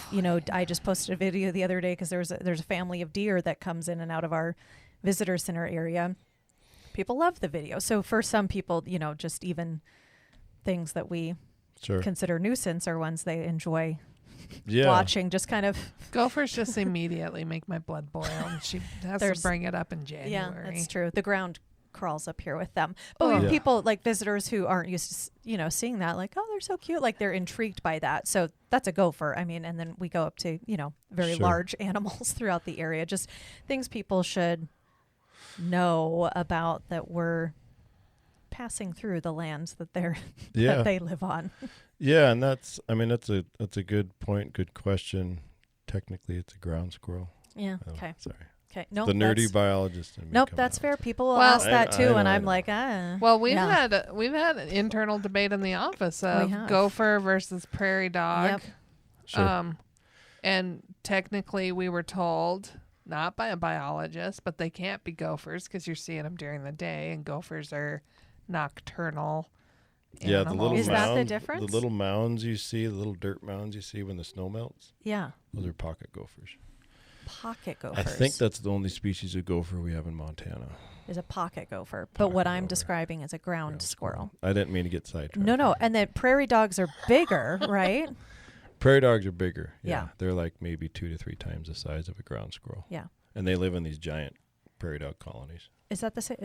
I just posted a video the other day because there's a family of deer that comes in and out of our visitor center area. People love the video. So for some people, just even things that we consider nuisance are ones they enjoy watching, just kind of. Gophers just immediately make my blood boil, and she has to bring it up in January. Yeah, that's true. The ground crawls up here with them. But we have people like visitors who aren't used to, seeing that, like, oh, they're so cute. Like they're intrigued by that. So that's a gopher. I mean, and then we go up to, very large animals throughout the area. Just things people should know about that we're passing through the lands that that they live on. Yeah, and that's a good point, good question. Technically, it's a ground squirrel. Yeah. Okay. Sorry. Okay. No, the nerdy biologist. Nope, that's fair. People will ask that too, and I'm like, Well, we've had an internal debate in the office of gopher versus prairie dog. Yep. Sure. And technically, we were told, not by a biologist, but they can't be gophers because you're seeing them during the day, and gophers are nocturnal. Yeah, the little Is that the difference? The little mounds you see, the little dirt mounds you see when the snow melts. Yeah. Those are pocket gophers. Pocket gophers. I think that's the only species of gopher we have in Montana. Is a pocket gopher, but what I'm describing is a ground squirrel. I didn't mean to get sidetracked. No, and then prairie dogs are bigger, right? Prairie dogs are bigger. Yeah. They're like maybe 2 to 3 times the size of a ground squirrel. Yeah. And they live in these giant prairie dog colonies. Is that the same?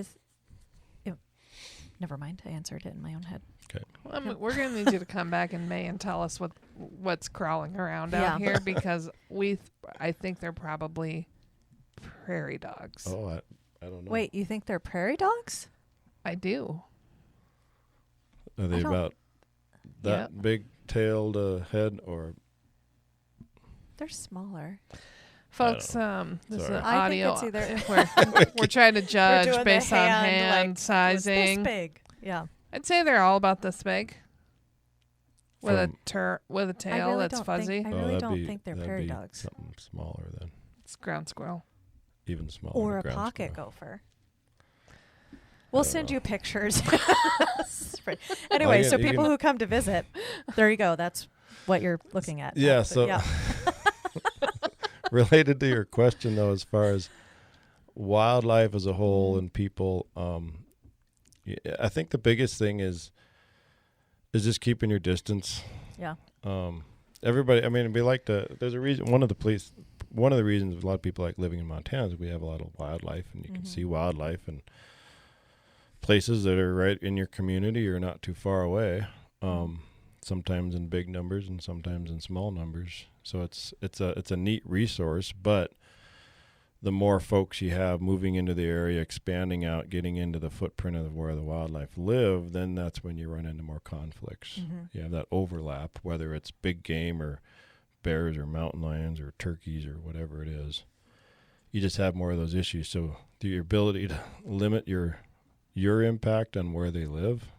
Never mind. I answered it in my own head. Okay. Well, we're going to need you to come back in May and tell us what's crawling around out here, because I think they're probably prairie dogs. Oh, I don't know. Wait, you think they're prairie dogs? I do. Are they about that big-tailed head, or? They're smaller. Folks, this is an I think audio. it's either We're trying to judge based on hand, hand like, sizing. This big. Yeah. I'd say they're all about this big. With a tail that's fuzzy. I really don't think they're prairie dogs. Something smaller then. It's ground squirrel. Even smaller. Or a ground pocket squirrel. gopher. We'll send you pictures. Anyway, so people who come to visit, there you go. That's what you're looking at. Yeah. Related to your question, though, as far as wildlife as a whole and people, I think the biggest thing is just keeping your distance. Yeah. Everybody, I mean, we like to. There's a reason. One of the reasons a lot of people like living in Montana is we have a lot of wildlife, and you can see wildlife and places that are right in your community or not too far away. sometimes in big numbers and sometimes in small numbers. So it's a neat resource, but the more folks you have moving into the area, expanding out, getting into the footprint of where the wildlife live, then that's when you run into more conflicts. You have that overlap, whether it's big game or bears or mountain lions or turkeys or whatever it is. You just have more of those issues. So your ability to limit your impact on where they live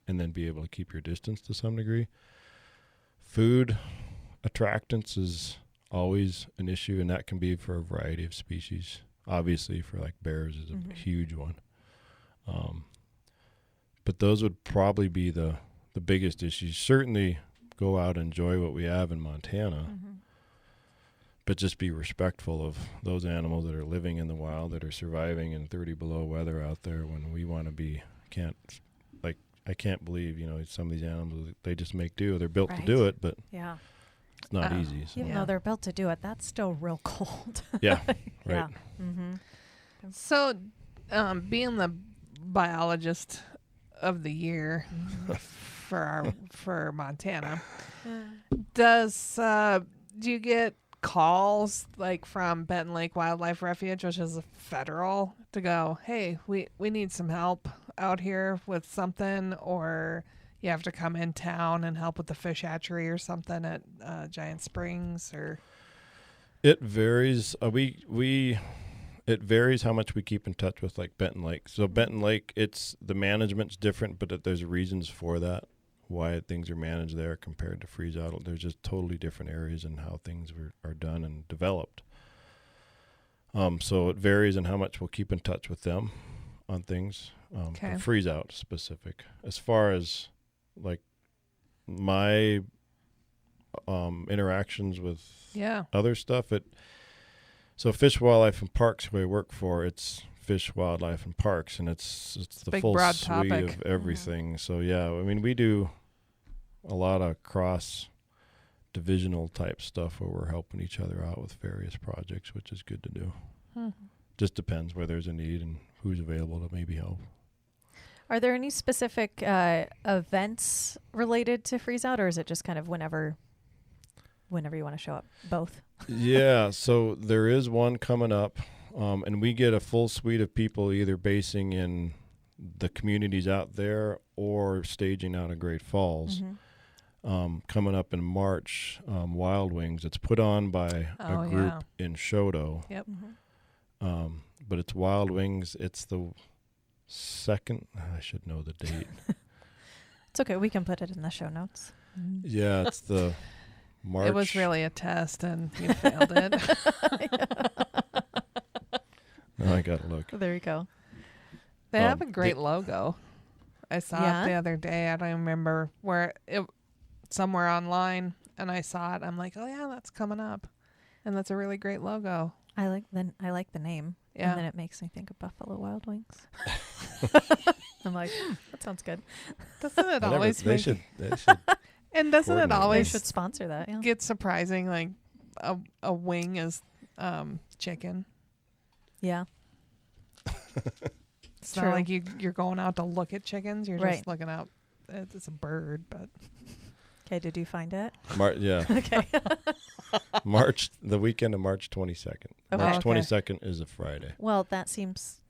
and then be able to keep your distance to some degree. Food attractants is always an issue, and that can be for a variety of species. Obviously, for like bears is a huge one. But those would probably be the biggest issues. Certainly go out and enjoy what we have in Montana, but just be respectful of those animals that are living in the wild, that are surviving in 30 below weather out there when we want to be. I can't believe, some of these animals, they just make do. They're built to do it, but it's not easy. So. Even though they're built to do it, that's still real cold. Yeah, right. Yeah. So, being the biologist of the year for Montana, do you get calls like from Benton Lake Wildlife Refuge, which is a federal, to go, hey, we need some help out here with something, or you have to come in town and help with the fish hatchery or something at Giant Springs? Or it varies. It varies how much we keep in touch with like Benton Lake. So Benton Lake, the management's different, but there's reasons for that, why things are managed there compared to Freezeout. There's just totally different areas and how things are done and developed. So it varies in how much we'll keep in touch with them on things. For Freezeout specific. As far as like my interactions with other stuff, so Fish, Wildlife, and Parks, who I work for, it's Fish, Wildlife, and Parks, and it's the big, full broad suite topic of everything. So we do a lot of cross-divisional type stuff where we're helping each other out with various projects, which is good to do. Just depends where there's a need and who's available to maybe help. Are there any specific events related to Freezeout, or is it just kind of whenever you want to show up? Both? Yeah, so there is one coming up, and we get a full suite of people either basing in the communities out there or staging out of Great Falls. Coming up in March, Wild Wings. It's put on by a group in Shodo. Yep. But it's Wild Wings. It's the second. I should know the date. It's okay. We can put it in the show notes. Yeah, it's the March. It was really a test, and you failed it. No, I got to look. There you go. They have a great logo. I saw it the other day. I don't remember where somewhere online, and I saw it. I'm like, oh yeah, that's coming up, and that's a really great logo. I like the name. Yeah. And then it makes me think of Buffalo Wild Wings. I'm like, that sounds good. Doesn't it always they should and doesn't it They always should sponsor that, yeah. get surprising, like a wing is chicken? Yeah. It's not like you're going out to look at chickens. You're just looking out. It's a bird, but... Okay, did you find it? Yeah. Okay. The weekend of March 22nd. Okay. March 22nd is a Friday. Well, that seems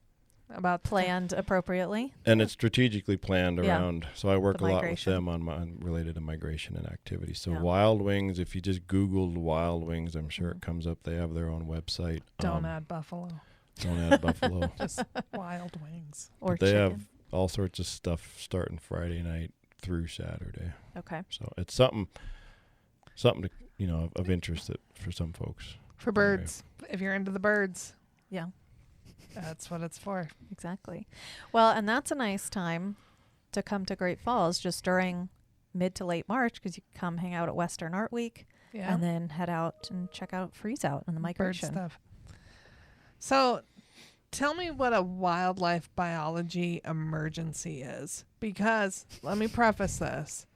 about planned appropriately. And it's strategically planned around. So I work The a lot migration. with them on related to migration and activity. So Yeah. Wild Wings, if you just Googled Wild Wings, I'm sure it comes up. They have their own website. Don't add buffalo. Don't add buffalo. Just Wild Wings. Or But they chicken. have all sorts of stuff starting Friday night through Saturday. Okay. So it's something to, of interest for some folks. For birds. If you're into the birds. Yeah. That's what it's for. Exactly. Well, and that's a nice time to come to Great Falls just during mid to late March, because you can come hang out at Western Art Week and then head out and check out Freezeout and the migration. Bird stuff. So tell me what a wildlife biology emergency is, because let me preface this.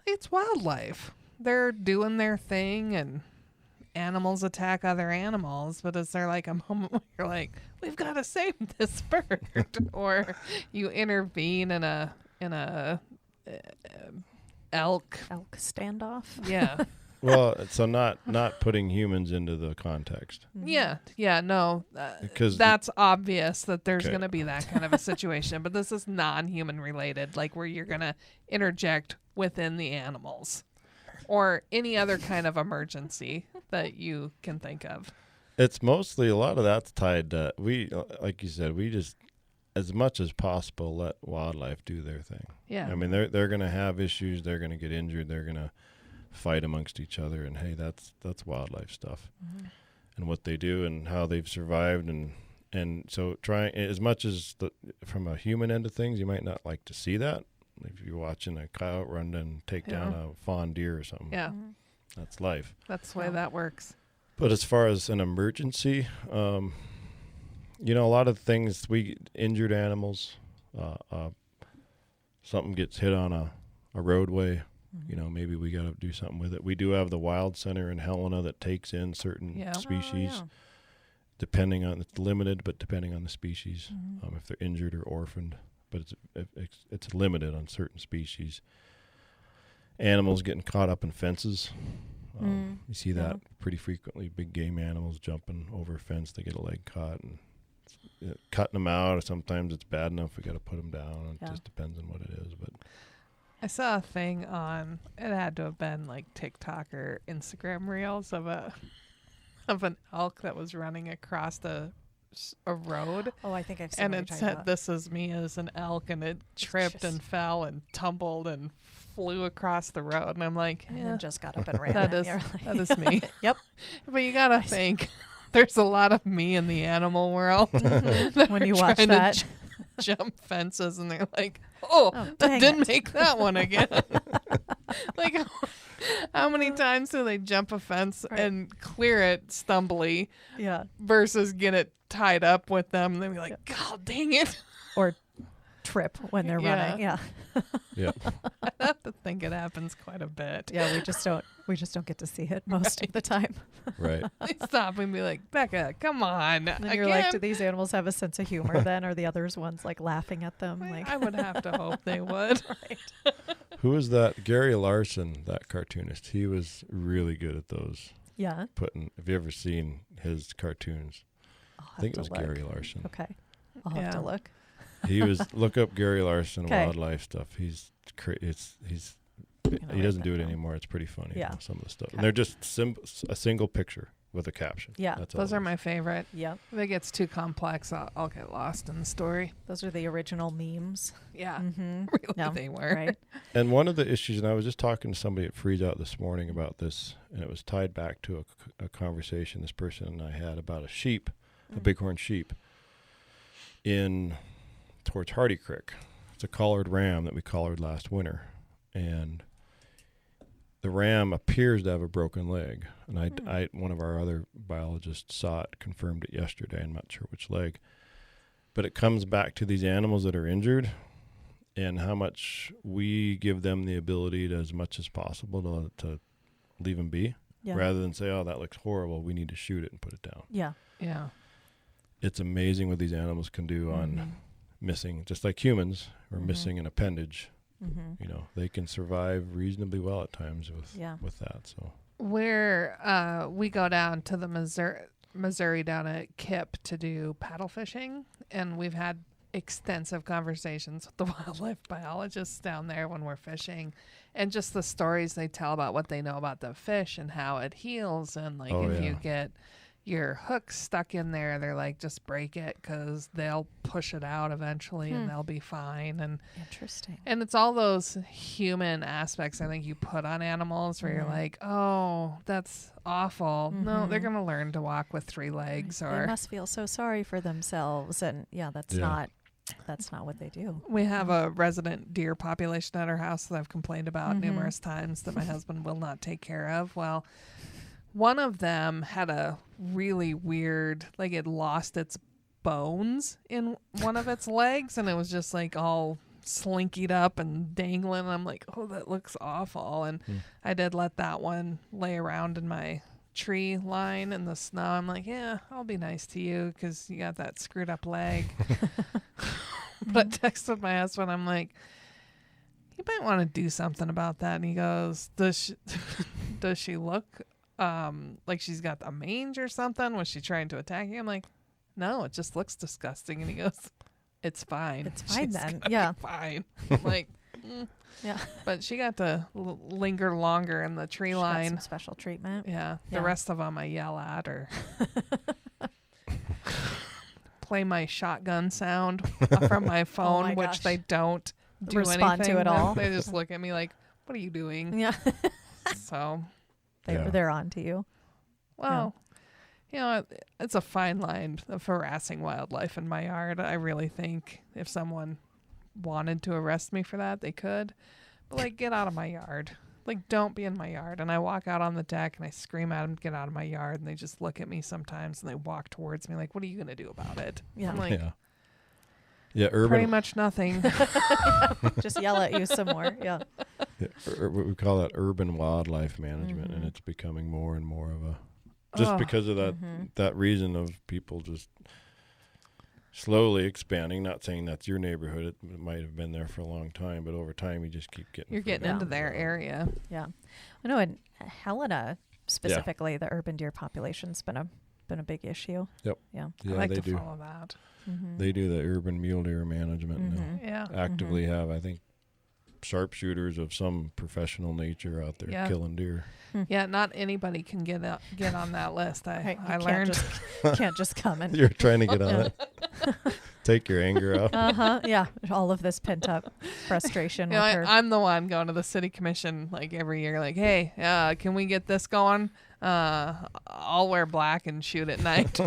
It's wildlife. They're doing their thing and animals attack other animals, but is there like a moment where you're like, we've got to save this bird, or you intervene in a elk. Elk standoff. Yeah. Well, so not putting humans into the context. Yeah, no. Because that's obvious that there's Okay. going to be that kind of a situation, but this is non-human related, like where you're going to interject within the animals or any other kind of emergency that you can think of. It's mostly, a lot of that's tied to, like you said, we just, as much as possible, let wildlife do their thing. Yeah. I mean, they're going to have issues. They're going to get injured. They're going to fight amongst each other. And hey, that's wildlife stuff, and what they do and how they've survived. And so trying, as much as from a human end of things, you might not like to see that. If you're watching a coyote run and take down a fawn deer or something. Yeah. That's life. That's the way that works. But as far as an emergency, a lot of things, injured animals, something gets hit on a roadway, maybe we got to do something with it. We do have the Wild Center in Helena that takes in certain species, depending on, it's limited, but depending on the species, if they're injured or orphaned. But it's limited on certain species. Animals getting caught up in fences. You see that pretty frequently. Big game animals jumping over a fence, they get a leg caught, and cutting them out. Or sometimes it's bad enough we got to put them down. It just depends on what it is. But I saw a thing on, it had to have been like TikTok or Instagram reels of an elk that was running across a road. Oh, I think I've seen. And it said, "This is me as an elk," and it tripped and fell and tumbled and flew across the road. And I'm like, and then just got up and ran. that is me. Yep. But you gotta think, there's a lot of me in the animal world when you watch that. Jump fences, and they're like, "Oh, that didn't make that one again." Like, how many times do they jump a fence and clear it stumbly? Yeah. Versus get it tied up with them, and they'll be like, "God dang it!" Or trip when they're running. Yeah. yeah. I have to think it happens quite a bit. Yeah, we just don't get to see it most of the time. Right. They stop and be like, "Becca, come on." And then you're like, do these animals have a sense of humor then? Are the others ones like laughing at them? Like, I would have to hope they would. Right. Who is that? Gary Larson, that cartoonist. He was really good at those. Yeah. Have you ever seen his cartoons? I think it was Gary Larson. Okay. I'll have to look. He was, look up Gary Larson wildlife stuff. He doesn't do it anymore. It's pretty funny. Yeah. Some of the stuff. And they're just a single picture with a caption. Yeah. Those are my favorite. Yeah. If it gets too complex, I'll get lost in the story. Those are the original memes. Yeah. Mm-hmm. Really, they were. Right. And one of the issues, and I was just talking to somebody at Freezeout this morning about this, and it was tied back to a conversation this person and I had about a sheep, a bighorn sheep, towards Hardy Creek. It's a collared ram that we collared last winter, and the ram appears to have a broken leg. And I one of our other biologists saw it, confirmed it yesterday. I'm not sure which leg, but it comes back to these animals that are injured, and how much we give them the ability to, as much as possible, to leave them be, rather than say, "Oh, that looks horrible. We need to shoot it and put it down." Yeah. Yeah. It's amazing what these animals can do on missing, just like humans, or missing an appendage. They can survive reasonably well at times with that. So where we go down to the Missouri down at Kip to do paddle fishing, and we've had extensive conversations with the wildlife biologists down there when we're fishing, and just the stories they tell about what they know about the fish and how it heals, and like you get your hook stuck in there, they're like, just break it, because they'll push it out eventually and they'll be fine. And interesting. And it's all those human aspects I think you put on animals where you're like, oh, that's awful. No, they're gonna learn to walk with 3 legs. Or they must feel so sorry for themselves, and that's not what they do. We have a resident deer population at our house that I've complained about numerous times that my husband will not take care of. Well, one of them had a really weird, like it lost its bones in one of its legs, and it was just like all slinkied up and dangling. I'm like, oh, that looks awful. And I did let that one lay around in my tree line in the snow. I'm like, yeah, I'll be nice to you because you got that screwed up leg. But I texted my husband, I'm like, you might want to do something about that. And he goes, does she look like she's got the mange or something? Was she trying to attack you? I'm like, no, it just looks disgusting. And he goes, it's fine. It's fine She's then. gonna Yeah. be fine. I'm like, Yeah. But she got to linger longer in the tree She got line. some special treatment. Yeah. Yeah. The rest of them I yell at or play my shotgun sound from my phone, my which gosh. they don't do Respond to anything it all. with. They just look at me like, what are you doing? Yeah. So, They're on to you. well, you know, it's a fine line of harassing wildlife in my yard. I really think if someone wanted to arrest me for that, they could. But, like, get out of my yard. Like, don't be in my yard. And I walk out on the deck and I scream at them, get out of my yard. And they just look at me sometimes and they walk towards me like, what are you going to do about it? Yeah. I'm like, Yeah, pretty urban. much nothing. Just yell at you some more. Yeah. We call that urban wildlife management, and it's becoming more and more of a just because of that reason of people just slowly expanding. Not saying that's your neighborhood; it might have been there for a long time, but over time you just keep getting. You're getting into their area. Yeah. I know in Helena specifically, the urban deer population's been a big issue. Yep. Yeah. I Yeah, like they to do. follow that. They do the urban mule deer management now. Yeah. Actively have, I think, sharpshooters of some professional nature out there killing deer. Yeah, not anybody can get on that list. Right. I You learned. Can't just come and You're trying to get on it. Take your anger out. Yeah. All of this pent up frustration You know, with her. I'm the one going to the city commission like every year, like, hey, can we get this going? I'll wear black and shoot at night.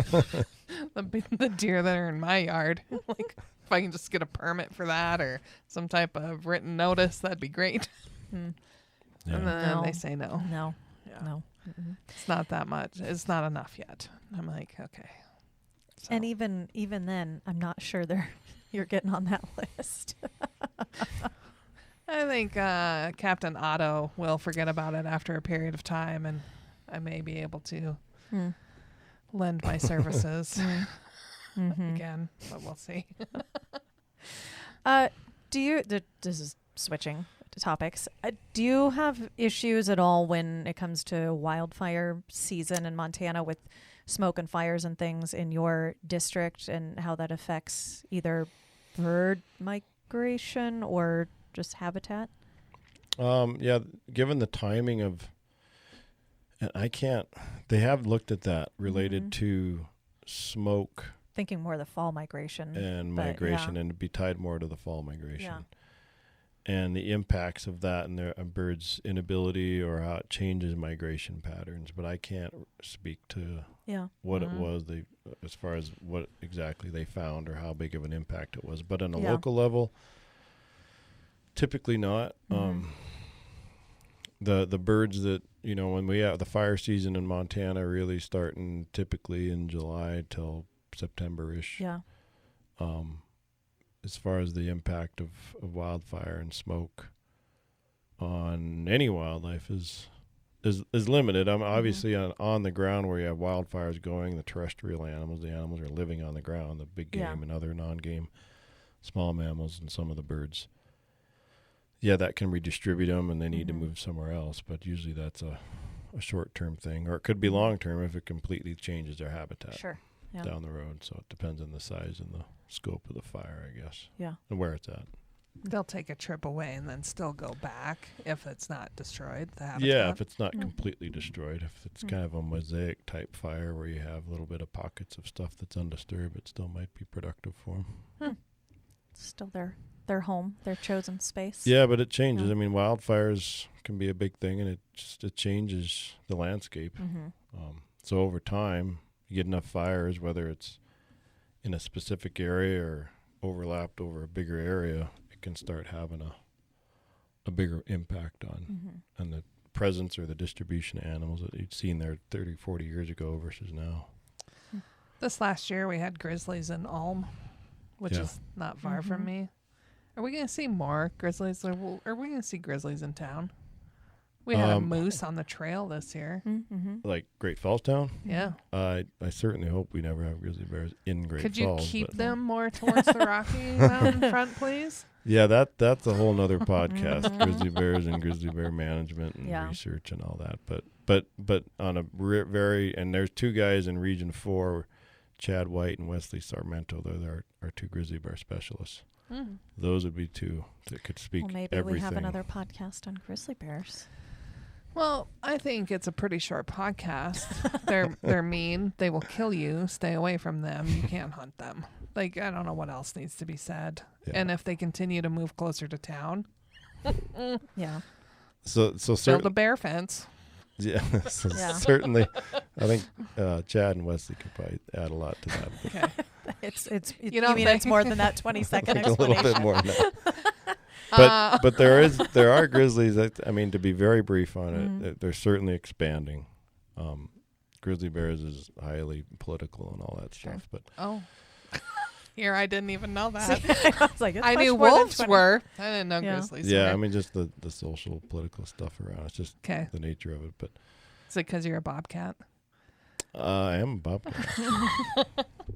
the deer that are in my yard. Like, if I can just get a permit for that or some type of written notice, that'd be great. Hmm. Yeah. And then No. they say no. No. Yeah. No. It's not that much. It's not enough yet. I'm like, okay. So. And even then, I'm not sure you're getting on that list. I think Captain Otto will forget about it after a period of time, and I may be able to lend my services again, but we'll see. This is switching to topics. Do you have issues at all when it comes to wildfire season in Montana with smoke and fires and things in your district and how that affects either bird migration or just habitat? Yeah, given the timing of, and they have looked at that related to smoke Thinking more of the fall migration. and but migration, yeah. and it'd be tied more to the fall migration. Yeah. And the impacts of that and a bird's inability or how it changes migration patterns. But I can't speak to what it was as far as what exactly they found or how big of an impact it was. But on a local level, typically not. The birds that, when we have the fire season in Montana really starting typically in July till September-ish. Yeah. As far as the impact of wildfire and smoke on any wildlife is limited. I'm obviously on the ground where you have wildfires going, the terrestrial animals, the animals are living on the ground, the big game and other non-game small mammals and some of the birds. Yeah, that can redistribute them and they need to move somewhere else, but usually that's a short-term thing, or it could be long-term if it completely changes their habitat down the road. So it depends on the size and the scope of the fire, I guess. Yeah. And where it's at. They'll take a trip away and then still go back if it's not destroyed. The habitat. Yeah, if it's not completely destroyed, if it's kind of a mosaic type fire where you have a little bit of pockets of stuff that's undisturbed, it still might be productive for them. Still their home, their chosen space. Yeah, but it changes. Yeah. I mean, wildfires can be a big thing, and it changes the landscape. So over time, you get enough fires, whether it's in a specific area or overlapped over a bigger area, it can start having a bigger impact on the presence or the distribution of animals that you'd seen there 30, 40 years ago versus now. This last year, we had grizzlies in Ulm, which is not far from me. Are we going to see more grizzlies? Or are we going to see grizzlies in town? We had a moose on the trail this year. Like Great Falls Town? Yeah. I certainly hope we never have grizzly bears in Great Falls. Could you keep them more towards the Rocky Mountain front, please? Yeah, that's a whole nother podcast. Grizzly bears and grizzly bear management and research and all that. But on a very, and there's 2 guys in Region 4, Chad White and Wesley Sarmento. They're our 2 grizzly bear specialists. Those would be 2 that could speak maybe everything. We have another podcast on grizzly bears. Well, I think it's a pretty short podcast. They're mean. They will kill you. Stay away from them. You can't hunt them. Like, I don't know what else needs to be said. Yeah. And if they continue to move closer to town, So build a bear fence. Yeah, certainly. I think Chad and Wesley could probably add a lot to that. Okay. It's you mean it's more than that 20-second explanation? A little bit more than that. But there are grizzlies that, I mean, to be very brief on it, they're certainly expanding. Grizzly bears is highly political and all that stuff. But here I didn't even know that. I was like, I knew wolves were. I didn't know grizzlies. Yeah, I mean, just the social political stuff around. It's just the nature of it. But is it because you're a bobcat? I am a bobcat.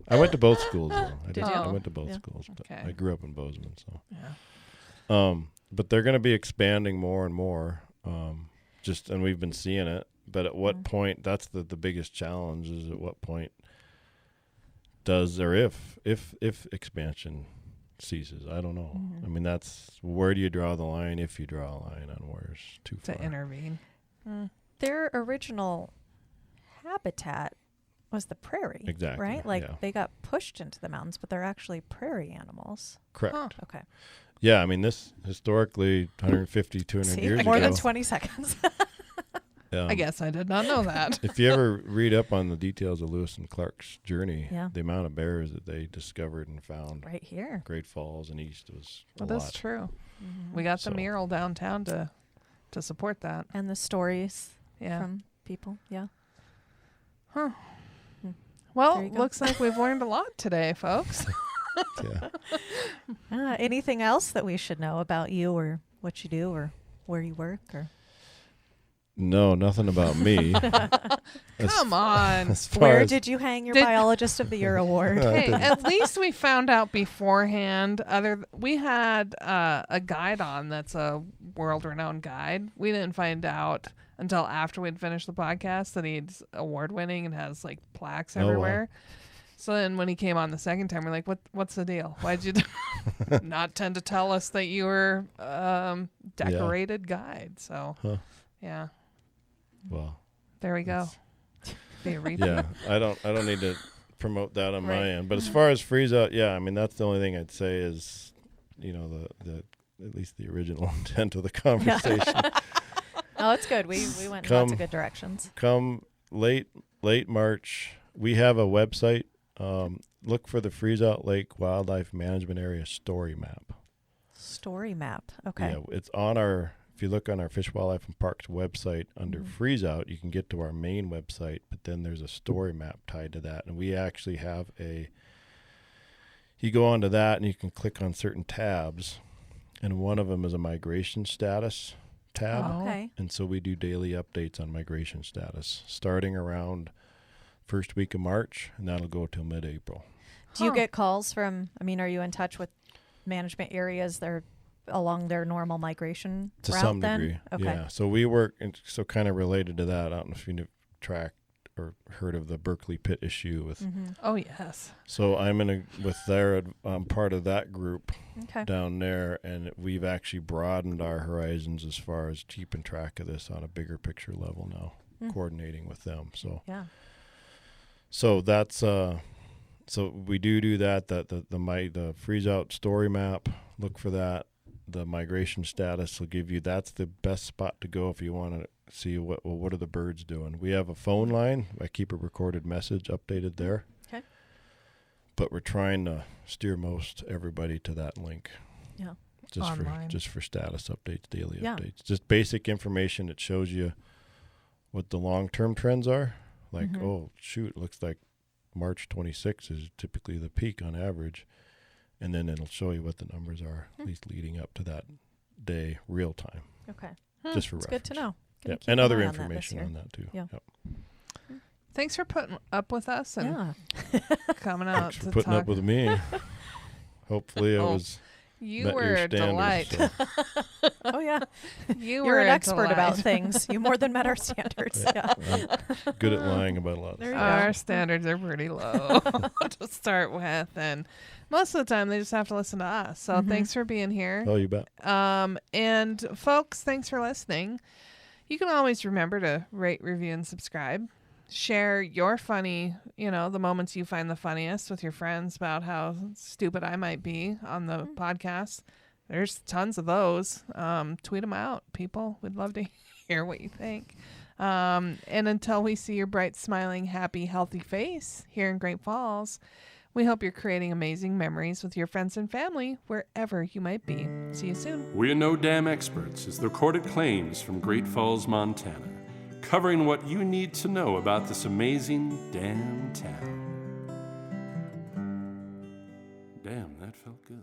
I went to both schools, though. Did you? I went to both schools, but I grew up in Bozeman, so. Yeah. But they're going to be expanding more and more, and we've been seeing it. But at what point? That's the biggest challenge. Is at what point does or if expansion ceases? I don't know. I mean, that's where do you draw the line? If you draw a line on where's too far to intervene. Their original habitat was the prairie. Exactly. Right? Like they got pushed into the mountains, but they're actually prairie animals. Correct. Huh. Okay. Yeah, I mean, this historically 150, 200 years ago. More than 20 seconds. I guess I did not know that. If you ever read up on the details of Lewis and Clark's journey, Yeah. the amount of bears that they discovered and found right here, Great Falls and east was a lot. That's true. Mm-hmm. We got the mural downtown to support that. And the stories Yeah. from people. Yeah. Huh. Well, looks like we've learned a lot today, folks. Yeah. Anything else that we should know about you or what you do or where you work or? No, nothing about me. Come on. Where did you hang your Biologist of the Year award? Hey, at least we found out beforehand. We had a guide on that's a world-renowned guide. We didn't find out until after we'd finished the podcast that he's award-winning and has like plaques everywhere. Wow. So then when he came on the second time, we're like, what's the deal? Why'd you not tend to tell us that you were decorated guide? So, yeah. Well, there we go. Be a repeat. Yeah, I don't need to promote that on my end. But as far as Freezeout, I mean, that's the only thing I'd say is, the at least the original intent of the conversation. Oh, it's good. We went in lots of good directions. Come late March, we have a website. Look for the Freezeout Lake Wildlife Management Area story map. Story map. Okay. Yeah, it's on if you look on our Fish, Wildlife, and Parks website under Freezeout, you can get to our main website, but then there's a story map tied to that. And we actually have you go onto that and you can click on certain tabs, and one of them is a migration status tab. Oh, okay. And so we do daily updates on migration status starting around first week of March, and that'll go till mid-April. Do you get calls from, are you in touch with management areas that are along their normal migration to route some then? degree? Okay. Yeah. So we work, so kind of related to that. I don't know if you've tracked or heard of the Berkeley Pit issue with. Oh, yes. So I'm part of that group down there, and we've actually broadened our horizons as far as keeping track of this on a bigger picture level now, coordinating with them. So yeah. So that's so we do that. That the Freezeout story map. Look for that. The migration status will give you. That's the best spot to go if you want to see what are the birds doing. We have a phone line. I keep a recorded message updated there. Okay. But we're trying to steer most everybody to that link. Yeah. Just for status updates, daily updates. Just basic information that shows you what the long-term trends are. Like, oh, shoot, it looks like March 26th is typically the peak on average. And then it'll show you what the numbers are, at least leading up to that day, real time. Okay. Just for reference. Good to know. And other information on that too. Yeah. Yep. Thanks for putting up with us and coming out Thanks to for putting talk. up with me. Hopefully I was You met were your a delight. standards, so. Oh, yeah. You're an a expert about delight. things. You more than met our standards. Yeah. I'm good at lying about a lot of There you stuff. go. Our standards are pretty low to start with, and most of the time they just have to listen to us. So thanks for being here. Oh, you bet. And folks, thanks for listening. You can always remember to rate, review, and subscribe. Share your funny, the moments you find the funniest with your friends about how stupid I might be on the podcast. There's tons of those. Tweet them out, people. We'd love to hear what you think. And until we see your bright, smiling, happy, healthy face here in Great Falls, we hope you're creating amazing memories with your friends and family wherever you might be. See you soon. We Are No Dam Experts is the recorded claims from Great Falls, Montana, covering what you need to know about this amazing damn town. Damn, that felt good.